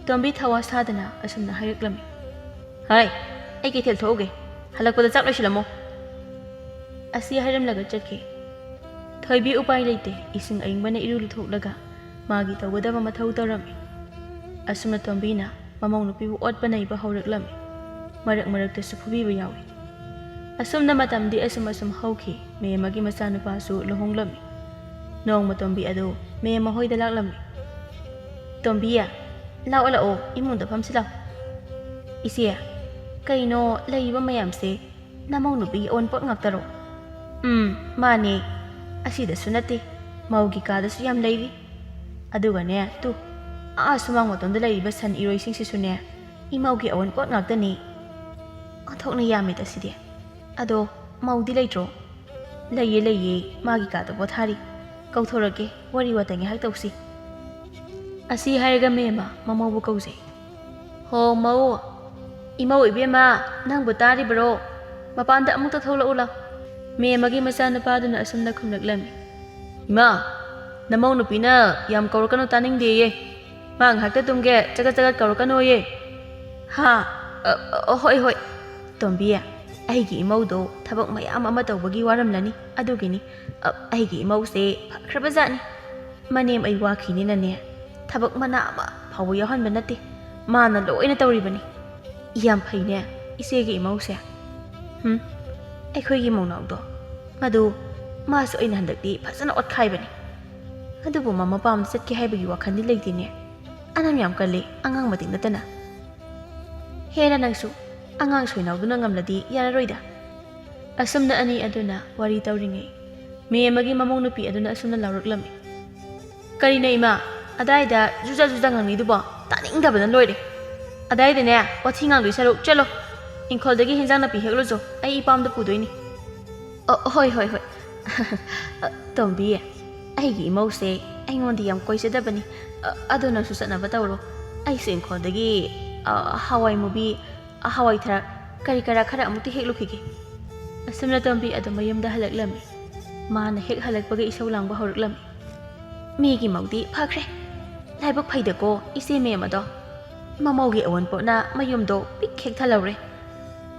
Speaker 1: ꯇꯣꯝꯕꯤ ꯊꯋꯥ ꯁꯥꯗꯅ ꯑꯁꯨꯝꯅ ꯍꯥꯏꯔꯛꯂꯝꯃꯤ
Speaker 2: ꯍꯥꯏ ꯑꯩ ꯀꯩꯊꯦꯜ ꯊꯣꯛꯎꯒꯦ ꯍꯜꯂꯛꯄꯗ ꯆꯥꯛ ꯂꯣꯏꯁꯤꯜꯂꯝꯃꯣ
Speaker 1: ꯑꯁꯤ ꯍꯥꯏꯔꯝꯂꯒ ꯆꯠꯈꯤ ꯊꯣꯏꯕꯤ ꯎꯄꯥꯏ ꯂꯩꯇꯦ ꯏꯁꯤꯡ ꯑꯏꯪꯕꯅ ꯏꯔꯨ ꯂꯨꯊꯣꯛꯂꯒ ꯃꯥꯒꯤ ꯇꯧꯒꯗꯕ ꯃꯊꯧ ꯇꯧꯔꯝꯃꯤ ꯑꯁꯨꯝꯅ ꯇꯣꯝꯕꯤꯅ ꯃꯃꯧ ꯅꯨꯄꯤꯕꯨ ꯑꯣꯠꯄ ꯅꯩꯕ ꯍꯧꯔꯛꯂꯝꯃꯤ ꯃꯔꯛ ꯃꯔꯛꯇꯁꯨ ꯐꯨꯕꯤꯕ ꯌꯥꯎꯏ ꯑꯁꯨꯝꯅ ꯃꯇꯝꯗꯤ ꯑꯁꯨꯝ ꯍꯧꯈꯤ ꯃꯦꯝꯃꯒꯤ ꯃꯆꯥꯅꯨꯄꯥꯁꯨ ꯂꯨꯍꯣꯡꯂꯝꯃꯤ ꯅꯣꯡꯃ ꯇꯣꯝꯕꯤ ꯑꯗꯨ ꯃꯦꯝꯃ ꯍꯣꯏꯗ ꯂꯥꯛꯂꯝꯃꯤ ꯇꯣꯝꯕꯤꯌꯥ ꯂꯥꯛꯑꯣ ꯏꯃꯨꯡꯗ ꯐꯝꯁꯤ ꯂꯥꯛ ꯏꯆꯦ ꯀꯩꯅꯣ ꯂꯩꯔꯤꯕ ꯃꯌꯥꯝꯁꯦ ꯅꯃꯧ ꯅꯨꯄꯤꯒꯤ ꯑꯑꯣꯟꯄꯣꯠ ꯉꯥꯛꯇꯔꯣ
Speaker 2: ꯃꯥꯅꯦ
Speaker 1: ꯑꯁꯤꯗꯁꯨ ꯅꯠꯇꯦ ꯃꯧꯒꯤ ꯀꯥꯗꯁꯨ ꯌꯥꯝ ꯂꯩꯔꯤ ꯑꯗꯨꯒꯅꯦ ꯁꯨꯃꯥꯡ ꯃꯇꯣꯟꯗ ꯂꯩꯔꯤꯕ ꯁꯟ ꯏꯔꯣꯏꯁꯤꯡꯁꯤꯁꯨꯅꯦ ꯏꯃꯧꯒꯤ ꯑꯑꯣꯟꯄꯣꯠ ꯉꯥꯛꯇꯅꯤ ꯑꯣꯟꯊꯣꯛꯅ ꯌꯥꯝꯃꯦꯗ ꯁꯤꯗꯤ ꯑꯗꯣ ꯃꯧꯗꯤ ꯂꯩꯇ꯭ꯔꯣ ꯂꯩꯌꯦ ꯃꯥꯒꯤ ꯀꯥꯗ ꯄꯣꯊꯥꯔꯤ ꯀꯧꯊꯣꯔꯛꯀꯦ ꯋꯥꯔꯤ ꯋꯥꯇꯥꯏ ꯉꯥꯏꯍꯥꯛ ꯇꯧꯁꯤ ꯑꯁꯤ ꯍꯥꯏꯔꯒ ꯃꯦꯝꯃ ꯃꯃꯧꯕꯨ ꯀꯧꯖꯩ
Speaker 2: ꯍꯣ ꯃꯧ ꯏꯃꯧ ꯏꯕꯦꯝꯃ ꯅꯪꯕꯨ ꯇꯥꯔꯤꯕ꯭ꯔꯣ ꯃꯄꯥꯟꯗ ꯑꯃꯨꯛꯇ ꯊꯣꯛꯂꯛꯎ ꯂꯥꯎ
Speaker 1: ꯃꯦꯝꯃꯒꯤ ꯃꯆꯥꯅꯨꯄꯥꯗꯨꯅ ꯑꯁꯨꯝꯅ ꯈꯨꯝꯂꯛꯂꯝꯃꯤ
Speaker 2: ꯏꯃꯥ ꯅꯃꯧ ꯅꯨꯄꯤꯅ ꯌꯥꯝ ꯀꯧꯔꯛꯀꯅꯨ ꯇꯥꯅꯤꯡꯗꯦꯌꯦ ꯃꯥ ꯉꯥꯏꯍꯥꯛꯇ ꯇꯨꯝꯒꯦ ꯆꯒꯠ ꯀꯧꯔꯛꯀꯅꯣꯌꯦ
Speaker 1: ꯍꯥ ꯍꯣꯏ ꯇꯣꯝꯕꯤ ꯑꯩꯒꯤ ꯏꯃꯧꯗꯣ ꯊꯕꯛ ꯃꯌꯥꯝ ꯑꯃ ꯇꯧꯕꯒꯤ ꯋꯥꯔꯝꯂꯅꯤ ꯑꯗꯨꯒꯤꯅꯤ ꯑꯩꯒꯤ ꯏꯃꯧꯁꯦ ꯐꯈ꯭ꯔꯕꯖꯥꯠꯅꯤ ꯃꯅꯦꯝ ꯑꯩ ꯋꯥꯈꯤꯅꯤꯅꯅꯦ ꯊꯕꯛ ꯃꯅꯥ ꯑꯃ ꯐꯥꯎꯕ ꯌꯥꯎꯍꯟꯕ ꯅꯠꯇꯦ ꯃꯥꯅ ꯂꯣꯏꯅ ꯇꯧꯔꯤꯕꯅꯤ ꯌꯥꯝ ꯐꯩꯅꯦ ꯏꯆꯦꯒꯤ ꯏꯃꯧꯁꯦ ꯑꯩꯈꯣꯏꯒꯤ ꯃꯧꯅꯥꯎꯗꯣ ꯃꯗꯨ ꯃꯥꯁꯨ ꯑꯩꯅ ꯍꯟꯗꯛꯇꯤ ꯐꯖꯅ ꯑꯣꯠꯈꯥꯏꯕꯅꯤ ꯑꯗꯨꯕꯨ ꯃꯃꯥ ꯄꯥꯝꯗ ꯆꯠꯀꯦ ꯍꯥꯏꯕꯒꯤ ꯋꯥꯈꯜꯗꯤ ꯂꯩꯇꯦꯅꯦ ꯑꯅꯝ ꯌꯥꯝ ꯀꯜꯂꯤ ꯑꯉꯥꯡ ꯃꯇꯤꯛ ꯅꯠꯇꯅ ꯍꯦꯔ ꯅꯪꯁꯨ ꯑꯉꯥꯡ ꯁꯣꯏꯅꯥꯎꯗꯨꯅ ꯉꯝꯂꯗꯤ ꯌꯥꯔꯔꯣꯏꯗ ꯑꯁꯨꯝꯅ ꯑꯅꯤ ꯑꯗꯨꯅ ꯋꯥꯔꯤ ꯇꯧꯔꯤꯉꯩ ꯃꯦꯝꯃꯒꯤ ꯃꯃꯧ ꯅꯨꯄꯤ ꯑꯗꯨꯅ ꯑꯁꯨꯝꯅ ꯂꯥꯎꯔꯛꯂꯝꯃꯤ
Speaker 2: ꯀꯔꯤꯅꯣ ꯏꯃꯥ ꯑꯗꯥꯏꯗ ꯖꯨꯖꯥ ꯉꯪꯅꯤꯗꯨꯕꯣ ꯇꯥꯅꯤꯡꯗꯕꯅ ꯂꯣꯏꯔꯦ ꯑꯗꯥꯏꯗꯅꯦ ꯋꯥꯊꯤ ꯉꯥꯡꯗꯣꯏ ꯁꯔꯨꯛ ꯆꯠꯂꯣ ꯏꯪꯈꯣꯜꯗꯒꯤ ꯍꯦꯟꯖꯥꯡ ꯅꯥꯄꯤ ꯍꯦꯛꯂꯨꯆꯣ ꯑꯩ ꯏꯄꯥꯝꯗ ꯄꯨꯗꯣꯏꯅꯤ
Speaker 1: ꯍꯣꯏ ꯍꯣꯏ ꯍꯣꯏ ꯇꯣꯝꯕꯤ ꯑꯩꯒꯤ ꯏꯃꯧꯁꯦ ꯑꯩꯉꯣꯟꯗ ꯌꯥꯝ ꯀꯣꯏꯖꯗꯕꯅꯤ ꯑꯗꯨ ꯅꯪꯁꯨ ꯆꯠꯅꯕ ꯇꯧꯔꯣ ꯑꯩꯁꯨ ꯏꯪꯈꯣꯜꯗꯒꯤ ꯍꯋꯥꯏ ꯃꯨꯕꯤ ꯍꯋꯥꯏ ꯊꯔꯥꯛ ꯀꯔꯤ ꯀꯔꯥ ꯈꯔ ꯑꯃꯨꯛꯇ ꯍꯦꯛꯂꯨꯈꯤꯒꯦ ꯑꯁꯨꯝꯅ ꯇꯣꯝꯕꯤ ꯑꯗꯨ ꯃꯌꯨꯝꯗ ꯍꯜꯂꯛꯂꯝꯃꯤ ꯃꯥꯅ ꯍꯦꯛ ꯍꯜꯂꯛꯄꯒ ꯏꯁꯧ ꯂꯥꯡꯕ ꯍꯧꯔꯛꯂꯝꯃꯤ ꯃꯤꯒꯤ ꯃꯧꯗꯤ ꯐꯈ꯭ꯔꯦ ꯂꯥꯏꯕꯛ ꯐꯩꯗꯀꯣ ꯏꯆꯦ ꯃꯦꯝ ꯑꯗꯣ ꯃꯃꯧꯒꯤ ꯑꯋꯣꯟꯄꯣꯠꯅ ꯃꯌꯨꯝꯗꯣ ꯄꯤꯛ ꯍꯦꯛ ꯊꯜꯍꯧꯔꯦ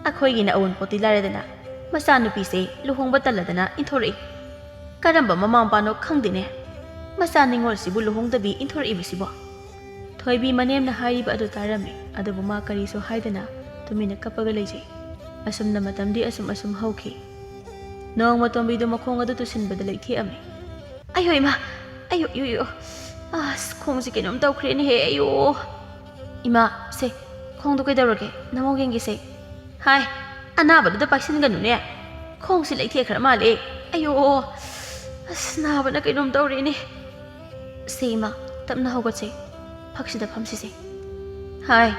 Speaker 1: ꯑꯩꯈꯣꯏꯒꯤꯅ ꯑꯋꯣꯟꯄꯣꯠꯇꯤ ꯂꯥꯏꯔꯗꯅ ꯃꯆꯥꯅꯨꯄꯤꯁꯦ ꯂꯨꯍꯣꯡꯕ ꯇꯜꯂꯗꯅ ꯏꯟꯊꯣꯔꯛꯏ ꯀꯔꯝꯕ ꯃꯃꯥ ꯃꯄꯥꯅꯣ ꯈꯪꯗꯦꯅꯦ ꯃꯆꯥ ꯅꯤꯡꯉꯣꯜꯁꯤꯕꯨ ꯂꯨꯍꯣꯡꯗꯕꯤ ꯏꯟꯊꯣꯔꯛꯏꯕꯁꯤꯕꯣ ꯊꯣꯏꯕꯤ ꯃꯅꯦꯝꯅ ꯍꯥꯏꯔꯤꯕ ꯑꯗꯨ ꯇꯥꯔꯝꯃꯤ ꯑꯗꯨꯕꯨ ꯃꯥ ꯀꯔꯤꯁꯨ ꯍꯥꯏꯗꯅ ꯇꯨꯃꯤꯟꯅ ꯀꯞꯄꯒ ꯂꯩꯖꯩ ꯑꯁꯨꯝꯅ ꯃꯇꯝꯗꯤ ꯑꯁꯨꯝ ꯍꯧꯈꯤ ꯅꯣꯡꯃ ꯇꯣꯝꯕꯤꯗꯨ ꯃꯈꯣꯡ ꯑꯗꯨ ꯇꯨꯁꯤꯟꯕꯗ ꯂꯩꯊꯦꯛꯑꯝꯃꯤ ꯑꯌꯣ ꯏꯃꯥ ꯑꯌꯣ ꯑꯁ ꯈꯣꯡꯁꯦ ꯀꯩꯅꯣꯝ ꯇꯧꯈ꯭ꯔꯦꯅꯦꯍꯦ ꯑꯌꯣ ꯏꯃꯥ ꯁꯦ ꯈꯣꯡꯗꯣ ꯀꯩꯗꯧꯔꯒꯦ ꯅꯃꯧ ꯌꯦꯡꯒꯦꯁꯦ ꯍꯥꯏ ꯑꯅꯥꯕꯗꯨꯗ ꯄꯥꯏꯁꯤꯟꯒꯅꯨꯅꯦ ꯈꯣꯡꯁꯦ ꯂꯩꯊꯦꯛꯈ꯭ꯔ ꯃꯥꯜꯂꯦ ꯑꯌꯣ ꯑꯁ ꯅꯥꯕꯅ ꯀꯩꯅꯣꯝ ꯇꯧꯔꯦꯅꯦ ꯁꯦ ꯏꯃꯥ ꯇꯞꯅ ꯍꯧꯒꯠꯁꯦ ꯐꯛꯁꯤꯗ ꯐꯝꯁꯤꯁꯦ ꯍꯥꯏ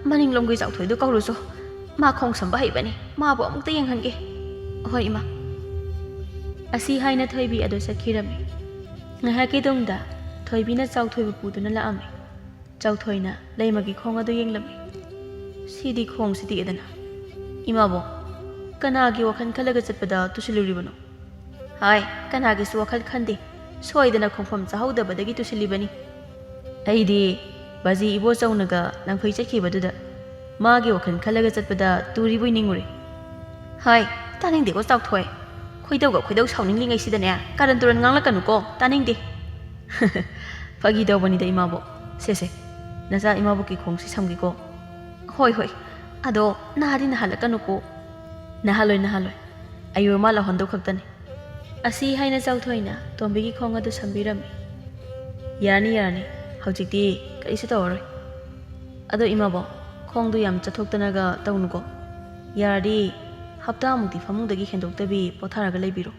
Speaker 1: ꯃꯅꯤꯡꯂꯣꯝꯒꯤ ꯆꯥꯎꯊꯣꯏꯗꯨ ꯀꯧꯔꯨꯁꯨ ꯃꯥ ꯈꯣꯡ ꯁꯝꯕ ꯍꯩꯕꯅꯤ ꯃꯥꯕꯨ ꯑꯃꯨꯛꯇ ꯌꯦꯡꯍꯟꯒꯦ ꯍꯣꯏ ꯏꯃꯥ ꯑꯁꯤ ꯍꯥꯏꯅ ꯊꯣꯏꯕꯤ ꯑꯗꯨ ꯆꯠꯈꯤꯔꯝꯃꯤ ꯉꯥꯏꯍꯥꯛꯀꯤ ꯇꯨꯡꯗ ꯊꯣꯏꯕꯤꯅ ꯆꯥꯎꯊꯣꯏꯕꯨ ꯄꯨꯗꯨꯅ ꯂꯥꯛꯑꯝꯃꯤ ꯆꯥꯎꯊꯣꯏꯅ ꯂꯩꯃꯒꯤ ꯈꯣꯡ ꯑꯗꯨ ꯌꯦꯡꯂꯝꯃꯤ ꯁꯤꯗꯤ ꯈꯣꯡꯁꯤ ꯇꯦꯛꯑꯦꯗꯅ ꯏꯃꯥꯕꯣ ꯀꯅꯥꯒꯤ ꯋꯥꯈꯜ ꯈꯜꯂꯒ ꯆꯠꯄꯗ ꯇꯨꯁꯤꯜꯂꯨꯔꯤꯕꯅꯣ ꯍꯥꯏ ꯀꯅꯥꯒꯤꯁꯨ ꯋꯥꯈꯜ ꯈꯟꯗꯦ ꯁꯣꯏꯗꯅ ꯈꯣꯡꯐꯝ ꯆꯥꯍꯧꯗꯕꯗꯒꯤ ꯇꯨꯁꯤꯜꯂꯤꯕꯅꯤ ꯑꯩꯗꯤ ꯕꯥꯖꯤ ꯏꯕꯣꯆꯧꯅꯒ ꯂꯪꯐꯩ ꯆꯠꯈꯤꯕꯗꯨꯗ ꯃꯥꯒꯤ ꯋꯥꯈꯜ ꯈꯜꯂꯒ ꯆꯠꯄꯗ ꯇꯨꯔꯤꯕꯣꯏ ꯅꯤꯡꯉꯨꯔꯦ ꯍꯥꯏ ꯇꯥꯅꯤꯡꯗꯦꯀꯣ ꯆꯥꯎꯊꯣꯏ ꯈꯣꯏꯗꯧ ꯁꯥꯎꯅꯤꯡꯂꯤꯉꯩꯁꯤꯗꯅꯦ ꯀꯥꯔꯟ ꯇꯨꯔꯟ ꯉꯥꯡꯂꯛꯀꯅꯨꯀꯣ ꯇꯥꯅꯤꯡꯗꯦ ꯐꯥꯒꯤ ꯇꯧꯕꯅꯤꯗ ꯏꯃꯥꯕꯣ ꯁꯦ ꯅꯆꯥ ꯏꯃꯥꯕꯣꯛꯀꯤ ꯈꯣꯡꯁꯤ ꯁꯝꯒꯦꯀꯣ ꯍꯣꯏ ꯑꯗꯣ ꯅꯍꯥꯗꯤ ꯅꯍꯜꯂꯛꯀꯅꯨꯀꯣ ꯅꯍꯜꯂꯣꯏ ꯑꯌꯨ ꯑꯃ ꯂꯧꯍꯟꯗꯧ ꯈꯛꯇꯅꯤ ꯑꯁꯤ ꯍꯥꯏꯅ ꯆꯥꯎꯊꯣꯏꯅ ꯇꯣꯝꯕꯤꯒꯤ ꯈꯣꯡ ꯑꯗꯨ ꯁꯝꯕꯤꯔꯝꯃꯤ ꯌꯥꯔꯅꯤ ꯍꯧꯖꯤꯛꯇꯤ ꯀꯔꯤꯁꯨ ꯇꯧꯔꯔꯣꯏ ꯑꯗꯣ ꯏꯃꯥꯕꯣ ꯈꯣꯡꯗꯨ ꯌꯥꯝ ꯆꯠꯊꯣꯛꯇꯅꯒ ꯇꯧꯅꯨꯀꯣ ꯌꯥꯔꯗꯤ ꯍꯞꯇꯥꯃꯨꯛꯇꯤ ꯐꯃꯨꯡꯗꯒꯤ ꯍꯦꯟꯗꯣꯛꯇꯕꯤ ꯄꯣꯊꯥꯔꯒ ꯂꯩꯕꯤꯔꯣ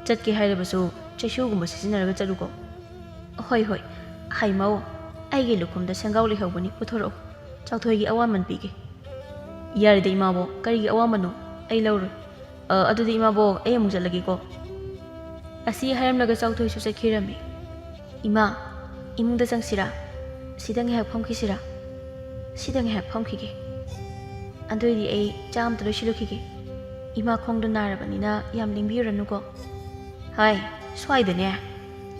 Speaker 1: ꯆꯠꯀꯦ ꯍꯥꯏꯔꯕꯁꯨ ꯆꯩꯁꯨꯒꯨꯝꯕ ꯁꯤꯖꯤꯟꯅꯔꯒ ꯆꯠꯂꯨꯀꯣ ꯍꯣꯏ ꯍꯩꯃꯧ ꯑꯩꯒꯤ ꯂꯨꯈꯨꯝꯗ ꯁꯦꯡꯒꯥꯎ ꯂꯩꯍꯧꯕꯅꯤ ꯄꯨꯊꯣꯔꯛꯎ ꯆꯥꯎꯊꯣꯏꯒꯤ ꯑꯋꯥꯃꯟ ꯄꯤꯒꯦ ꯌꯥꯔꯦꯗ ꯏꯃꯥꯕꯣ ꯀꯔꯤꯒꯤ ꯑꯋꯥꯃꯟꯅꯣ ꯑꯩ ꯂꯧꯔꯣꯏ ꯑꯗꯨꯗꯤ ꯏꯃꯥꯕꯣ ꯑꯩ ꯑꯃꯨꯛ ꯆꯠꯂꯒꯦꯀꯣ ꯑꯁꯤ ꯍꯥꯏꯔꯝꯂꯒ ꯆꯥꯎꯊꯣꯏꯁꯨ ꯆꯠꯈꯤꯔꯝꯃꯤ ꯏꯃꯥ ꯏꯃꯨꯡꯗ ꯆꯪꯁꯤꯔꯥ ꯁꯤꯗ ꯉꯥꯏꯍꯥꯛ ꯐꯝꯈꯤꯁꯤꯔꯥ ꯁꯤꯗ ꯉꯥꯏꯍꯥꯛ ꯐꯝꯈꯤꯒꯦ ꯑꯗꯨꯏꯗꯤ ꯑꯩ ꯆꯥ ꯑꯃꯇ ꯂꯣꯏꯁꯤꯜꯂꯨꯈꯤꯒꯦ ꯏꯃꯥ ꯈꯣꯡꯗꯣ ꯅꯥꯔꯕꯅꯤꯅ ꯌꯥꯝ ꯂꯦꯡꯕꯤꯔꯨꯔꯅꯨꯀꯣ ꯍꯥꯏ ꯁ꯭ꯋꯥꯏꯗꯅꯦ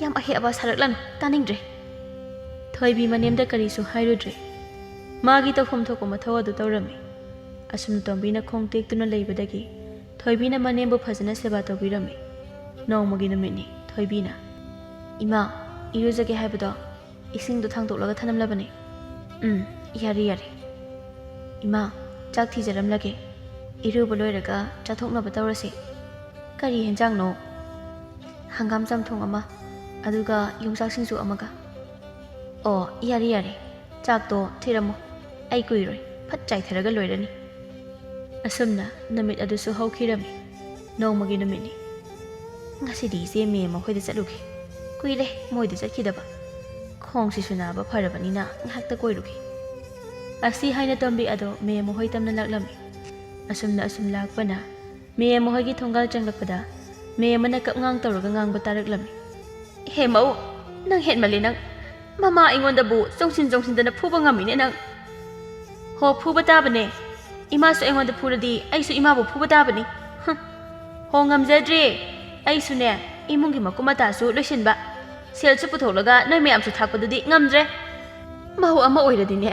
Speaker 1: ꯌꯥꯝ ꯑꯍꯦ ꯑꯕꯥ ꯁꯥꯔꯛꯂꯅꯨ ꯇꯥꯅꯤꯡꯗ꯭ꯔꯦ ꯊꯣꯏꯕꯤ ꯃꯅꯦꯝꯗ ꯀꯔꯤꯁꯨ ꯍꯥꯏꯔꯨꯗ꯭ꯔꯦ ꯃꯥꯒꯤ ꯇꯧꯐꯝ ꯊꯣꯛꯄ ꯃꯊꯧ ꯑꯗꯨ ꯇꯧꯔꯝꯃꯤ ꯑꯁꯨꯝꯅ ꯇꯣꯝꯕꯤꯅ ꯈꯣꯡ ꯇꯦꯛꯇꯨꯅ ꯂꯩꯕꯗꯒꯤ ꯊꯣꯏꯕꯤꯅ ꯃꯅꯦꯝꯕꯨ ꯐꯖꯅ ꯁꯦꯕꯥ ꯇꯧꯕꯤꯔꯝꯃꯤ ꯅꯣꯡꯃꯒꯤ ꯅꯨꯃꯤꯠꯅꯤ ꯊꯣꯏꯕꯤꯅ ꯏꯃꯥ ꯏꯔꯨꯖꯒꯦ ꯍꯥꯏꯕꯗꯣ ꯏꯁꯤꯡꯗꯣ ꯊꯥꯡꯗꯣꯛꯂꯒ ꯊꯅꯝꯂꯕꯅꯤ ꯌꯥꯔꯦ ꯏꯃꯥ ꯆꯥꯛ ꯊꯤꯖꯔꯝꯂꯒꯦ ꯏꯔꯨꯕ ꯂꯣꯏꯔꯒ ꯆꯥꯊꯣꯛꯅꯕ ꯇꯧꯔꯁꯤ ꯀꯔꯤ ꯍꯦꯟꯖꯥꯡꯅꯣ ꯍꯪꯒꯥꯝ ꯆꯝꯊꯣꯡ ꯑꯃ ꯑꯗꯨꯒ ꯌꯣꯡꯆꯥꯛ ꯁꯤꯡꯖꯨ ꯑꯃꯒ ꯑꯣ ꯌꯥꯔꯦ ꯆꯥꯛꯇꯣ ꯊꯤꯔꯝꯃꯣ ꯑꯩ ꯀꯨꯏꯔꯣꯏ ꯐꯠ ꯆꯥꯏꯊꯔꯒ ꯂꯣꯏꯔꯅꯤ ꯑꯁꯨꯝꯅ ꯅꯨꯃꯤꯠ ꯑꯗꯨꯁꯨ ꯍꯧꯈꯤꯔꯝꯃꯤ ꯅꯣꯡꯃꯒꯤ ꯅꯨꯃꯤꯠꯅꯤ ꯉꯁꯤꯗꯤ ꯏꯆꯦ ꯃꯦꯝ ꯃꯈꯣꯏꯗ ꯆꯠꯂꯨꯈꯤ ꯀꯨꯏꯔꯦ ꯃꯣꯏꯗ ꯆꯠꯈꯤꯗꯕ ꯈꯣꯡꯁꯤꯁꯨ ꯅꯥꯕ ꯐꯔꯕꯅꯤꯅ ꯉꯥꯏꯍꯥꯛꯇ ꯀꯣꯏꯔꯨꯈꯤ ꯑꯁꯤ ꯍꯥꯏꯅ ꯇꯣꯝꯕꯤ ꯑꯗꯣ ꯃꯦꯝ ꯃꯈꯣꯏ ꯇꯝꯅ ꯂꯥꯛꯂꯝꯃꯤ ꯑꯁꯨꯝ ꯂꯥꯛꯄꯅ ꯃꯦꯝ ꯃꯈꯣꯏꯒꯤ ꯊꯣꯡꯒꯥꯜ ꯆꯪꯂꯛꯄꯗ ꯃꯦꯝ ꯑꯃꯅ ꯀꯞꯉꯥꯡ ꯇꯧꯔꯒ ꯉꯥꯡꯕ ꯇꯥꯔꯛꯂꯝꯃꯤ ꯍꯦ ꯃꯧ ꯅꯪ ꯍꯦꯟꯃꯜꯂꯤ ꯅꯪ ꯃꯃꯥ ꯑꯩꯉꯣꯟꯗꯕꯨ ꯆꯣꯡꯁꯤꯟꯗꯅ ꯐꯨꯕ ꯉꯝꯃꯤꯅꯦ ꯅꯪ ꯍꯣ ꯐꯨꯕ ꯇꯥꯕꯅꯦ ꯏꯃꯥꯁꯨ ꯑꯩꯉꯣꯟꯗ ꯐꯨꯔꯗꯤ ꯑꯩꯁꯨ ꯏꯃꯥꯕꯨ ꯐꯨꯕ ꯇꯥꯕꯅꯤ ꯍꯣ ꯉꯝꯖꯗ꯭ꯔꯦ ꯑꯩꯁꯨꯅꯦ ꯏꯃꯨꯡꯒꯤ ꯃꯀꯨꯞ ꯃꯇꯥꯁꯨ ꯂꯣꯏꯁꯤꯟꯕ ꯁꯦꯜꯁꯨ ꯄꯨꯊꯣꯛꯂꯒ ꯅꯣꯏ ꯃꯌꯥꯝꯁꯨ ꯊꯥꯛꯄꯗꯨꯗꯤ ꯉꯝꯗ꯭ꯔꯦ ꯃꯧ ꯑꯃ ꯑꯣꯏꯔꯗꯤꯅꯦ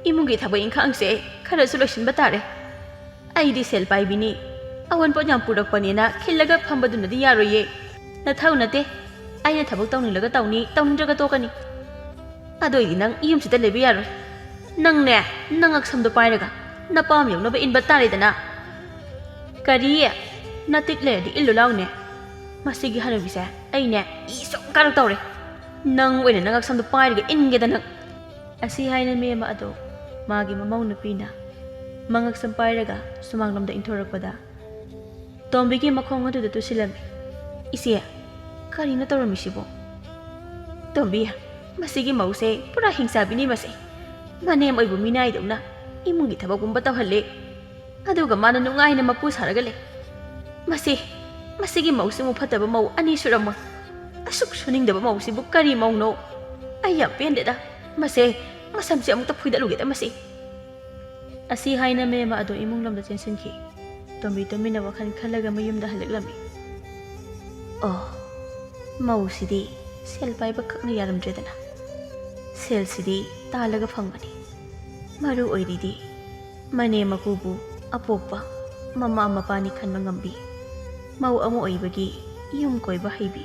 Speaker 1: ꯏꯃꯨꯡꯒꯤ ꯊꯕꯛ ꯏꯪꯈꯥꯡꯁꯦ ꯈꯔꯁꯨ ꯂꯣꯏꯁꯤꯟꯕ ꯇꯥꯔꯦ ꯑꯩꯗꯤ ꯁꯦꯜ ꯄꯥꯏꯕꯤꯅꯤ ꯑꯋꯣꯟꯄꯣꯠ ꯌꯥꯝ ꯄꯨꯔꯛꯄꯅꯦꯅ ꯈꯤꯜꯂꯒ ꯐꯝꯕꯗꯨꯅꯗꯤ ꯌꯥꯔꯣꯏꯌꯦ ꯅꯊꯧ ꯅꯠꯇꯦ ꯑꯩꯅ ꯊꯕꯛ ꯇꯧꯅꯤꯡꯂꯒ ꯇꯧꯅꯤ ꯇꯧꯅꯤꯡꯗ꯭ꯔꯒ ꯇꯣꯛꯀꯅꯤ ꯑꯗꯨꯏꯗꯤ ꯅꯪ ꯌꯨꯝꯁꯤꯗ ꯂꯩꯕ ꯌꯥꯔꯣꯏ ꯅꯪꯅꯦ ꯅꯪ ꯉꯛꯁꯝꯗꯣ ꯄꯥꯏꯔꯒ ꯅꯄꯥꯝ ꯌꯧꯅꯕ ꯏꯟꯕ ꯇꯥꯔꯦꯗꯅ ꯀꯔꯤ ꯅꯇꯤꯛ ꯂꯩꯔꯗꯤ ꯏꯜꯂꯨ ꯂꯥꯎꯅꯦ ꯃꯁꯤꯒꯤ ꯍꯅꯨꯕꯤꯁꯦ ꯑꯩꯅꯦ ꯏ ꯁꯨꯝ ꯀꯥꯔꯛ ꯇꯧꯔꯦ ꯅꯪ ꯑꯣꯏꯅ ꯅꯪ ꯉꯛꯁꯝꯗꯣ ꯄꯥꯏꯔꯒ ꯏꯟꯒꯦꯗ ꯅꯪ ꯑꯁꯤ ꯍꯥꯏꯅ ꯃꯦꯝ ꯑꯗꯣ ꯃꯥꯒꯤ ꯃꯃꯧ ꯅꯨꯄꯤꯅ ꯃꯉꯛꯁꯝ ꯄꯥꯏꯔꯒ ꯁꯨꯃꯥꯡꯂꯣꯝꯗ ꯏꯟꯊꯣꯔꯛꯄꯗ ꯇꯣꯝꯕꯤꯒꯤ ꯃꯈꯣꯡ ꯑꯗꯨꯗ ꯇꯨꯁꯤꯜꯂꯝꯃꯤ ꯏꯆꯦ ꯀꯔꯤꯅꯣ ꯇꯧꯔꯝꯃꯤꯁꯤꯕꯣ ꯇꯣꯝꯕꯤ ꯃꯁꯤꯒꯤ ꯃꯧꯁꯦ ꯄꯨꯔꯥ ꯍꯤꯡꯆꯥꯕꯤꯅꯤ ꯃꯁꯦ ꯃꯅꯦꯝ ꯑꯣꯏꯕ ꯃꯤꯅꯥꯏꯗꯧꯅ ꯏꯃꯨꯡꯒꯤ ꯊꯕꯛꯀꯨꯝꯕ ꯇꯧꯍꯜꯂꯦ ꯑꯗꯨꯒ ꯃꯥꯅ ꯅꯨꯡꯉꯥꯏꯅ ꯃꯄꯨ ꯁꯥꯔꯒ ꯂꯩ ꯃꯁꯤꯒꯤ ꯃꯧꯁꯤꯃꯨꯛ ꯐꯠꯇꯕ ꯃꯧ ꯑꯅꯤ ꯁꯨꯔꯝꯃꯣꯏ ꯑꯁꯨꯛ ꯁꯨꯅꯤꯡꯗꯕ ꯃꯧꯁꯤꯕꯨ ꯀꯔꯤ ꯃꯧꯅꯣ ꯑꯩ ꯌꯥꯝ ꯄꯦꯟꯗꯦꯗ ꯃꯁꯝꯁꯦ ꯑꯃꯨꯛꯇ ꯐꯣꯏꯗꯠꯂꯨꯒꯦꯗ ꯑꯁꯤ ꯍꯥꯏꯅ ꯃꯦꯝꯃ ꯑꯗꯨ ꯏꯃꯨꯡ ꯂꯣꯝꯗ ꯆꯦꯟꯁꯤꯟꯈꯤ ꯇꯣꯝꯕꯤ ꯇꯨꯃꯤꯟꯅ ꯋꯥꯈꯜ ꯈꯜꯂꯒ ꯃꯌꯨꯝꯗ ꯍꯜꯂꯛꯂꯝꯃꯤ ꯑꯣ ꯃꯧꯁꯤꯗꯤ ꯁꯦꯜ ꯄꯥꯏꯕ ꯈꯛꯅ ꯌꯥꯔꯝꯗ꯭ꯔꯦꯗꯅ ꯁꯦꯜꯁꯤꯗꯤ ꯇꯥꯜꯂꯒ ꯐꯪꯕꯅꯤ ꯃꯔꯨ ꯑꯣꯏꯔꯤꯗꯤ ꯃꯅꯦ ꯃꯀꯨꯕꯨ ꯑꯄꯣꯛꯄ ꯃꯃꯥ ꯃꯄꯥꯅꯤ ꯈꯟꯕ ꯉꯝꯕꯤ ꯃꯧ ꯑꯃ ꯑꯣꯏꯕꯒꯤ ꯌꯨꯝ ꯀꯣꯏꯕ ꯍꯩꯕꯤ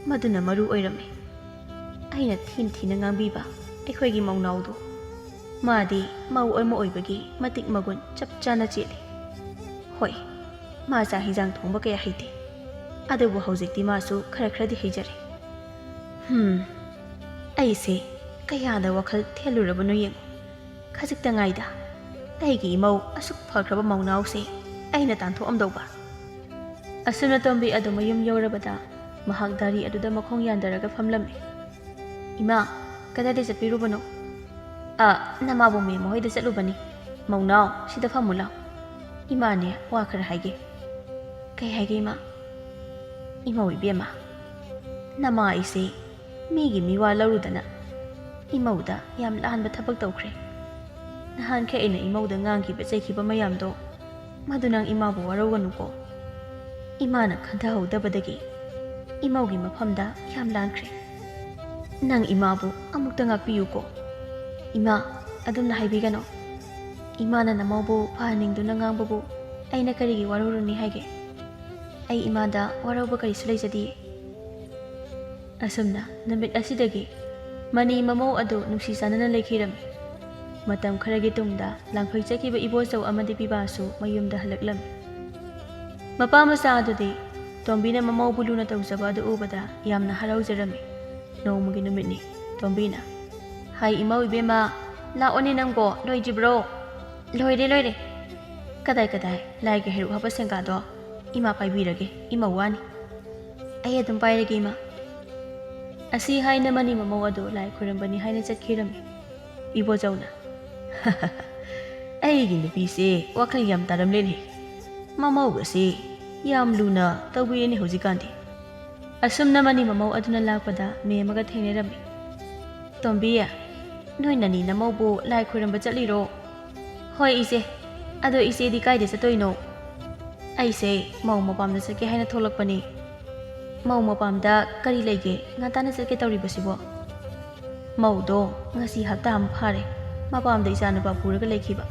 Speaker 1: ꯃꯗꯨꯅ ꯃꯔꯨ ꯑꯣꯏꯔꯝꯃꯤ ꯑꯩꯅ ꯊꯤꯅ ꯉꯥꯡꯕꯤꯕ ꯑꯩꯈꯣꯏꯒꯤ ꯃꯧꯅꯥꯎꯗꯣ ꯃꯥꯗꯤ ꯃꯧ ꯑꯃ ꯑꯣꯏꯕꯒꯤ ꯃꯇꯤꯛ ꯃꯒꯨꯟ ꯆꯞ ꯆꯥꯅ ꯆꯦꯜꯂꯤ ꯍꯣꯏ ꯃꯥ ꯆꯥꯛ ꯍꯤꯟꯖꯥꯡ ꯊꯣꯡꯕ ꯀꯌꯥ ꯍꯩꯇꯦ ꯑꯗꯨꯕꯨ ꯍꯧꯖꯤꯛꯇꯤ ꯃꯥꯁꯨ ꯈꯔꯗꯤ ꯍꯩꯖꯔꯦ ꯑꯩꯁꯦ ꯀꯌꯥꯗ ꯋꯥꯈꯜ ꯊꯦꯜꯂꯨꯔꯕꯅꯣ ꯌꯦꯡꯉꯨ ꯈꯖꯤꯛꯇꯉꯥꯏꯗ ꯑꯩꯒꯤ ꯏꯃꯧ ꯑꯁꯨꯛ ꯐꯈ꯭ꯔꯕ ꯃꯧꯅꯥꯎꯁꯦ ꯑꯩꯅ ꯇꯥꯟꯊꯣꯛꯑꯝꯗꯧꯕ ꯑꯁꯨꯝꯅ ꯇꯣꯝꯕꯤ ꯑꯗꯨ ꯃꯌꯨꯝ ꯌꯧꯔꯕꯗ ꯃꯍꯥꯛ ꯗꯥꯔꯤ ꯑꯗꯨꯗ ꯃꯈꯣꯡ ꯌꯥꯟꯊꯔꯒ ꯐꯝꯂꯝꯃꯤ ꯏꯃꯥ ꯀꯗꯥꯏꯗ ꯆꯠꯄꯤꯔꯨꯕꯅꯣ ꯅꯃꯥꯕꯨ ꯃꯦꯝꯃ ꯍꯣꯏꯗ ꯆꯠꯂꯨꯕꯅꯤ ꯃꯧꯅꯥꯎ ꯁꯤꯗ ꯐꯝꯃꯨ ꯂꯥꯎ ꯏꯃꯥꯅꯦ ꯋꯥ ꯈꯔ ꯍꯥꯏꯒꯦ ꯀꯩ ꯍꯥꯏꯒꯦ ꯏꯃꯥ ꯏꯃꯧ ꯏꯕꯦꯝꯃ ꯅꯃꯥ ꯑꯩꯁꯦ ꯃꯤꯒꯤ ꯃꯤꯋꯥ ꯂꯧꯔꯨꯗꯅ ꯏꯃꯧꯗ ꯌꯥꯝ ꯂꯥꯟꯕ ꯊꯕꯛ ꯇꯧꯈ꯭ꯔꯦ ꯅꯍꯥꯟꯈꯩ ꯑꯩꯅ ꯏꯃꯧꯗ ꯉꯥꯡꯈꯤꯕ ꯆꯩꯈꯤꯕ ꯃꯌꯥꯝꯗꯣ ꯃꯗꯨ ꯅꯪ ꯏꯃꯥꯕꯨ ꯋꯥꯔꯧꯒꯅꯨꯀꯣ ꯏꯃꯥꯅ ꯈꯟꯊꯍꯧꯗꯕꯗꯒꯤ ꯏꯃꯧꯒꯤ ꯃꯐꯝꯗ ꯌꯥꯝ ꯂꯥꯟꯈ꯭ꯔꯦ ꯅꯪ ꯏꯃꯥꯕꯨ ꯑꯃꯨꯛꯇ ꯉꯥꯛꯄꯤꯌꯨꯀꯣ ꯏꯃꯥ ꯑꯗꯨꯝꯅ ꯍꯥꯏꯕꯤꯒꯅꯣ ꯏꯃꯥꯅ ꯅꯃꯧꯕꯨ ꯐꯍꯟꯅꯤꯡꯗꯨꯅ ꯉꯥꯡꯕꯕꯨ ꯑꯩꯅ ꯀꯔꯤꯒꯤ ꯋꯥꯔꯧꯔꯨꯅꯤ ꯍꯥꯏꯒꯦ ꯑꯩ ꯏꯃꯥꯗ ꯋꯥꯔꯧꯕ ꯀꯔꯤꯁꯨ ꯂꯩꯖꯗꯤꯌꯦ ꯑꯁꯨꯝꯅ ꯅꯨꯃꯤꯠ ꯑꯁꯤꯗꯒꯤ ꯃꯅꯤ ꯃꯃꯧ ꯑꯗꯨ ꯅꯨꯡꯁꯤ ꯆꯥꯟꯅꯅ ꯂꯩꯈꯤꯔꯝꯃꯤ ꯃꯇꯝ ꯈꯔꯒꯤ ꯇꯨꯡꯗ ꯂꯥꯡꯐꯩ ꯆꯠꯈꯤꯕ ꯏꯕꯣꯆꯧ ꯑꯃꯗꯤ ꯄꯤꯕꯥꯁꯨ ꯃꯌꯨꯝꯗ ꯍꯜꯂꯛꯂꯝꯃꯤ ꯃꯄꯥ ꯃꯆꯥ ꯑꯗꯨꯗꯤ ꯇꯣꯝꯕꯤꯅ ꯃꯃꯧꯕꯨ ꯂꯨꯅ ꯇꯧꯖꯕ ꯑꯗꯨ ꯎꯕꯗ ꯌꯥꯝꯅ ꯍꯔꯥꯎꯖꯔꯝꯃꯤ ꯅꯣꯡꯃꯒꯤ ꯅꯨꯃꯤꯠꯅꯤ ꯇꯣꯝꯕꯤꯅ ꯍꯥꯏ ꯏꯃꯧ ꯏꯕꯦꯝꯃ ꯂꯥꯛꯑꯣꯅꯦ ꯅꯪꯕꯣ ꯂꯣꯏꯗ꯭ꯔꯤꯕ꯭ꯔꯣ ꯂꯣꯏꯔꯦ ꯀꯗꯥꯏ ꯂꯥꯏꯒꯤ ꯍꯩꯔꯨꯛ ꯍꯥꯞꯄ ꯁꯦꯡꯒꯥꯗꯣ ꯏꯃꯥ ꯄꯥꯏꯕꯤꯔꯒꯦ ꯏꯃꯧ ꯋꯥꯅꯤ ꯑꯩ ꯑꯗꯨꯝ ꯄꯥꯏꯔꯒꯦ ꯏꯃꯥ ꯑꯁꯤ ꯍꯥꯏꯅ ꯃꯅꯤ ꯃꯃꯧ ꯑꯗꯨ ꯂꯥꯏ ꯈꯨꯔꯨꯝꯕꯅꯤ ꯍꯥꯏꯅ ꯆꯠꯈꯤꯔꯝꯃꯤ ꯏꯕꯣꯆꯧꯅ ꯑꯩꯒꯤ ꯅꯨꯄꯤꯁꯦ ꯋꯥꯈꯜ ꯌꯥꯝ ꯇꯥꯔꯝꯂꯦꯅꯦ ꯃꯃꯧꯒꯁꯦ ꯌꯥꯝ ꯂꯨꯅ ꯇꯧꯕꯤꯔꯦꯅꯦ ꯍꯧꯖꯤꯛꯀꯥꯟꯗꯤ ꯑꯁꯨꯝꯅ ꯃꯅꯤ ꯃꯃꯧ ꯑꯗꯨꯅ ꯂꯥꯛꯄꯗ ꯃꯦꯝꯃꯒ ꯊꯦꯡꯅꯔꯝꯃꯤ ꯇꯣꯝꯕꯤ ꯅꯣꯏ ꯅꯅꯤ ꯅꯃꯧꯕꯨ ꯂꯥꯏ ꯈꯨꯔꯨꯝꯕ ꯆꯠꯂꯤꯔꯣ ꯍꯣꯏ ꯏꯆꯦ ꯑꯗꯣ ꯏꯆꯦꯗꯤ ꯀꯥꯏꯗ ꯆꯠꯇꯣꯏꯅꯣ ꯑꯩꯁꯦ ꯃꯧ ꯃꯄꯥꯝꯗ ꯆꯠꯀꯦ ꯍꯥꯏꯅ ꯊꯣꯛꯂꯛꯄꯅꯤ ꯃꯧ ꯃꯄꯥꯝꯗ ꯀꯔꯤ ꯂꯩꯒꯦ ꯉꯟꯇꯥꯅ ꯆꯠꯀꯦ ꯇꯧꯔꯤꯕꯁꯤꯕꯣ ꯃꯧꯗꯣ ꯉꯁꯤ ꯍꯞꯇꯥ ꯑꯃ ꯐꯥꯔꯦ ꯃꯄꯥꯝꯗ ꯏꯆꯥꯅꯨꯄꯥ ꯄꯨꯔꯒ ꯂꯩꯈꯤꯕ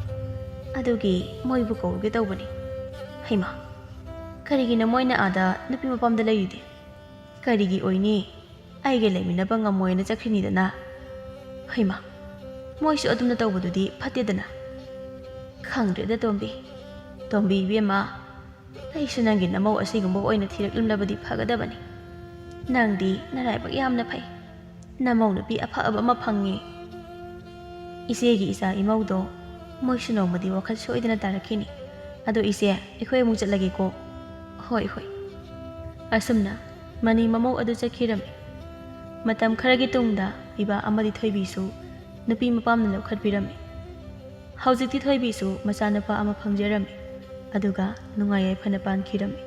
Speaker 1: ꯑꯗꯨꯒꯤ ꯃꯣꯏꯕꯨ ꯀꯧꯔꯨꯒꯦ ꯇꯧꯕꯅꯤ ꯍꯩꯃꯥ ꯀꯔꯤꯒꯤꯅꯣ ꯃꯣꯏꯅ ꯑꯥꯗ ꯅꯨꯄꯤ ꯃꯄꯥꯝꯗ ꯂꯩꯔꯤꯗꯤ ꯀꯔꯤꯒꯤ ꯑꯣꯏꯅꯤ ꯑꯩꯒ ꯂꯩꯃꯤꯟꯅꯕ ꯉꯝꯃꯣꯏꯅ ꯆꯠꯈ꯭ꯔꯤꯅꯤꯗꯅ ꯍꯩꯃꯥ ꯃꯣꯏꯁꯨ ꯑꯗꯨꯝꯅ ꯇꯧꯕꯗꯨꯗꯤ ꯐꯠꯇꯦꯗꯅ ꯈꯪꯗ꯭ꯔꯦꯗ ꯇꯣꯝꯕꯤ ꯏꯕꯦꯝꯃ ꯑꯩꯁꯨ ꯅꯪꯒꯤ ꯅꯃꯧ ꯑꯁꯤꯒꯨꯝꯕ ꯑꯣꯏꯅ ꯊꯤꯔꯛꯂꯝꯂꯕꯗꯤ ꯐꯒꯗꯕꯅꯤ ꯅꯪꯗꯤ ꯅꯔꯥꯏꯕꯛ ꯌꯥꯝꯅ ꯐꯩ ꯅꯃꯧ ꯅꯨꯄꯤ ꯑꯐꯕ ꯑꯃ ꯐꯪꯉꯤ ꯏꯆꯦꯒꯤ ꯏꯆꯥ ꯏꯃꯧꯗꯣ ꯃꯣꯏꯁꯨ ꯅꯣꯡꯃꯗꯤ ꯋꯥꯈꯜ ꯁꯣꯏꯗꯅ ꯇꯥꯔꯛꯈꯤꯅꯤ ꯑꯗꯣ ꯏꯆꯦ ꯑꯩꯈꯣꯏ ꯑꯃꯨꯛ ꯆꯠꯂꯒꯦꯀꯣ ꯍꯣꯏ ꯑꯁꯨꯝꯅ ꯃꯅꯤ ꯃꯃꯧ ꯑꯗꯨ ꯆꯠꯈꯤꯔꯝꯃꯤ ꯃꯇꯝ ꯈꯔꯒꯤ ꯇꯨꯡꯗ ꯄꯤꯕꯥ ꯑꯃꯗꯤ ꯊꯣꯏꯕꯤꯁꯨ ꯅꯨꯄꯤ ꯃꯄꯥꯝꯅ ꯂꯧꯈꯠꯄꯤꯔꯝꯃꯤ ꯍꯧꯖꯤꯛꯇꯤ ꯊꯣꯏꯕꯤꯁꯨ ꯃꯆꯥꯅꯨꯄꯥ ꯑꯃ ꯐꯪꯖꯔꯝꯃꯤ ꯑꯗꯨꯒ ꯅꯨꯡꯉꯥꯏ ꯌꯥꯏꯐꯅ ꯄꯥꯟꯈꯤꯔꯝꯃꯤ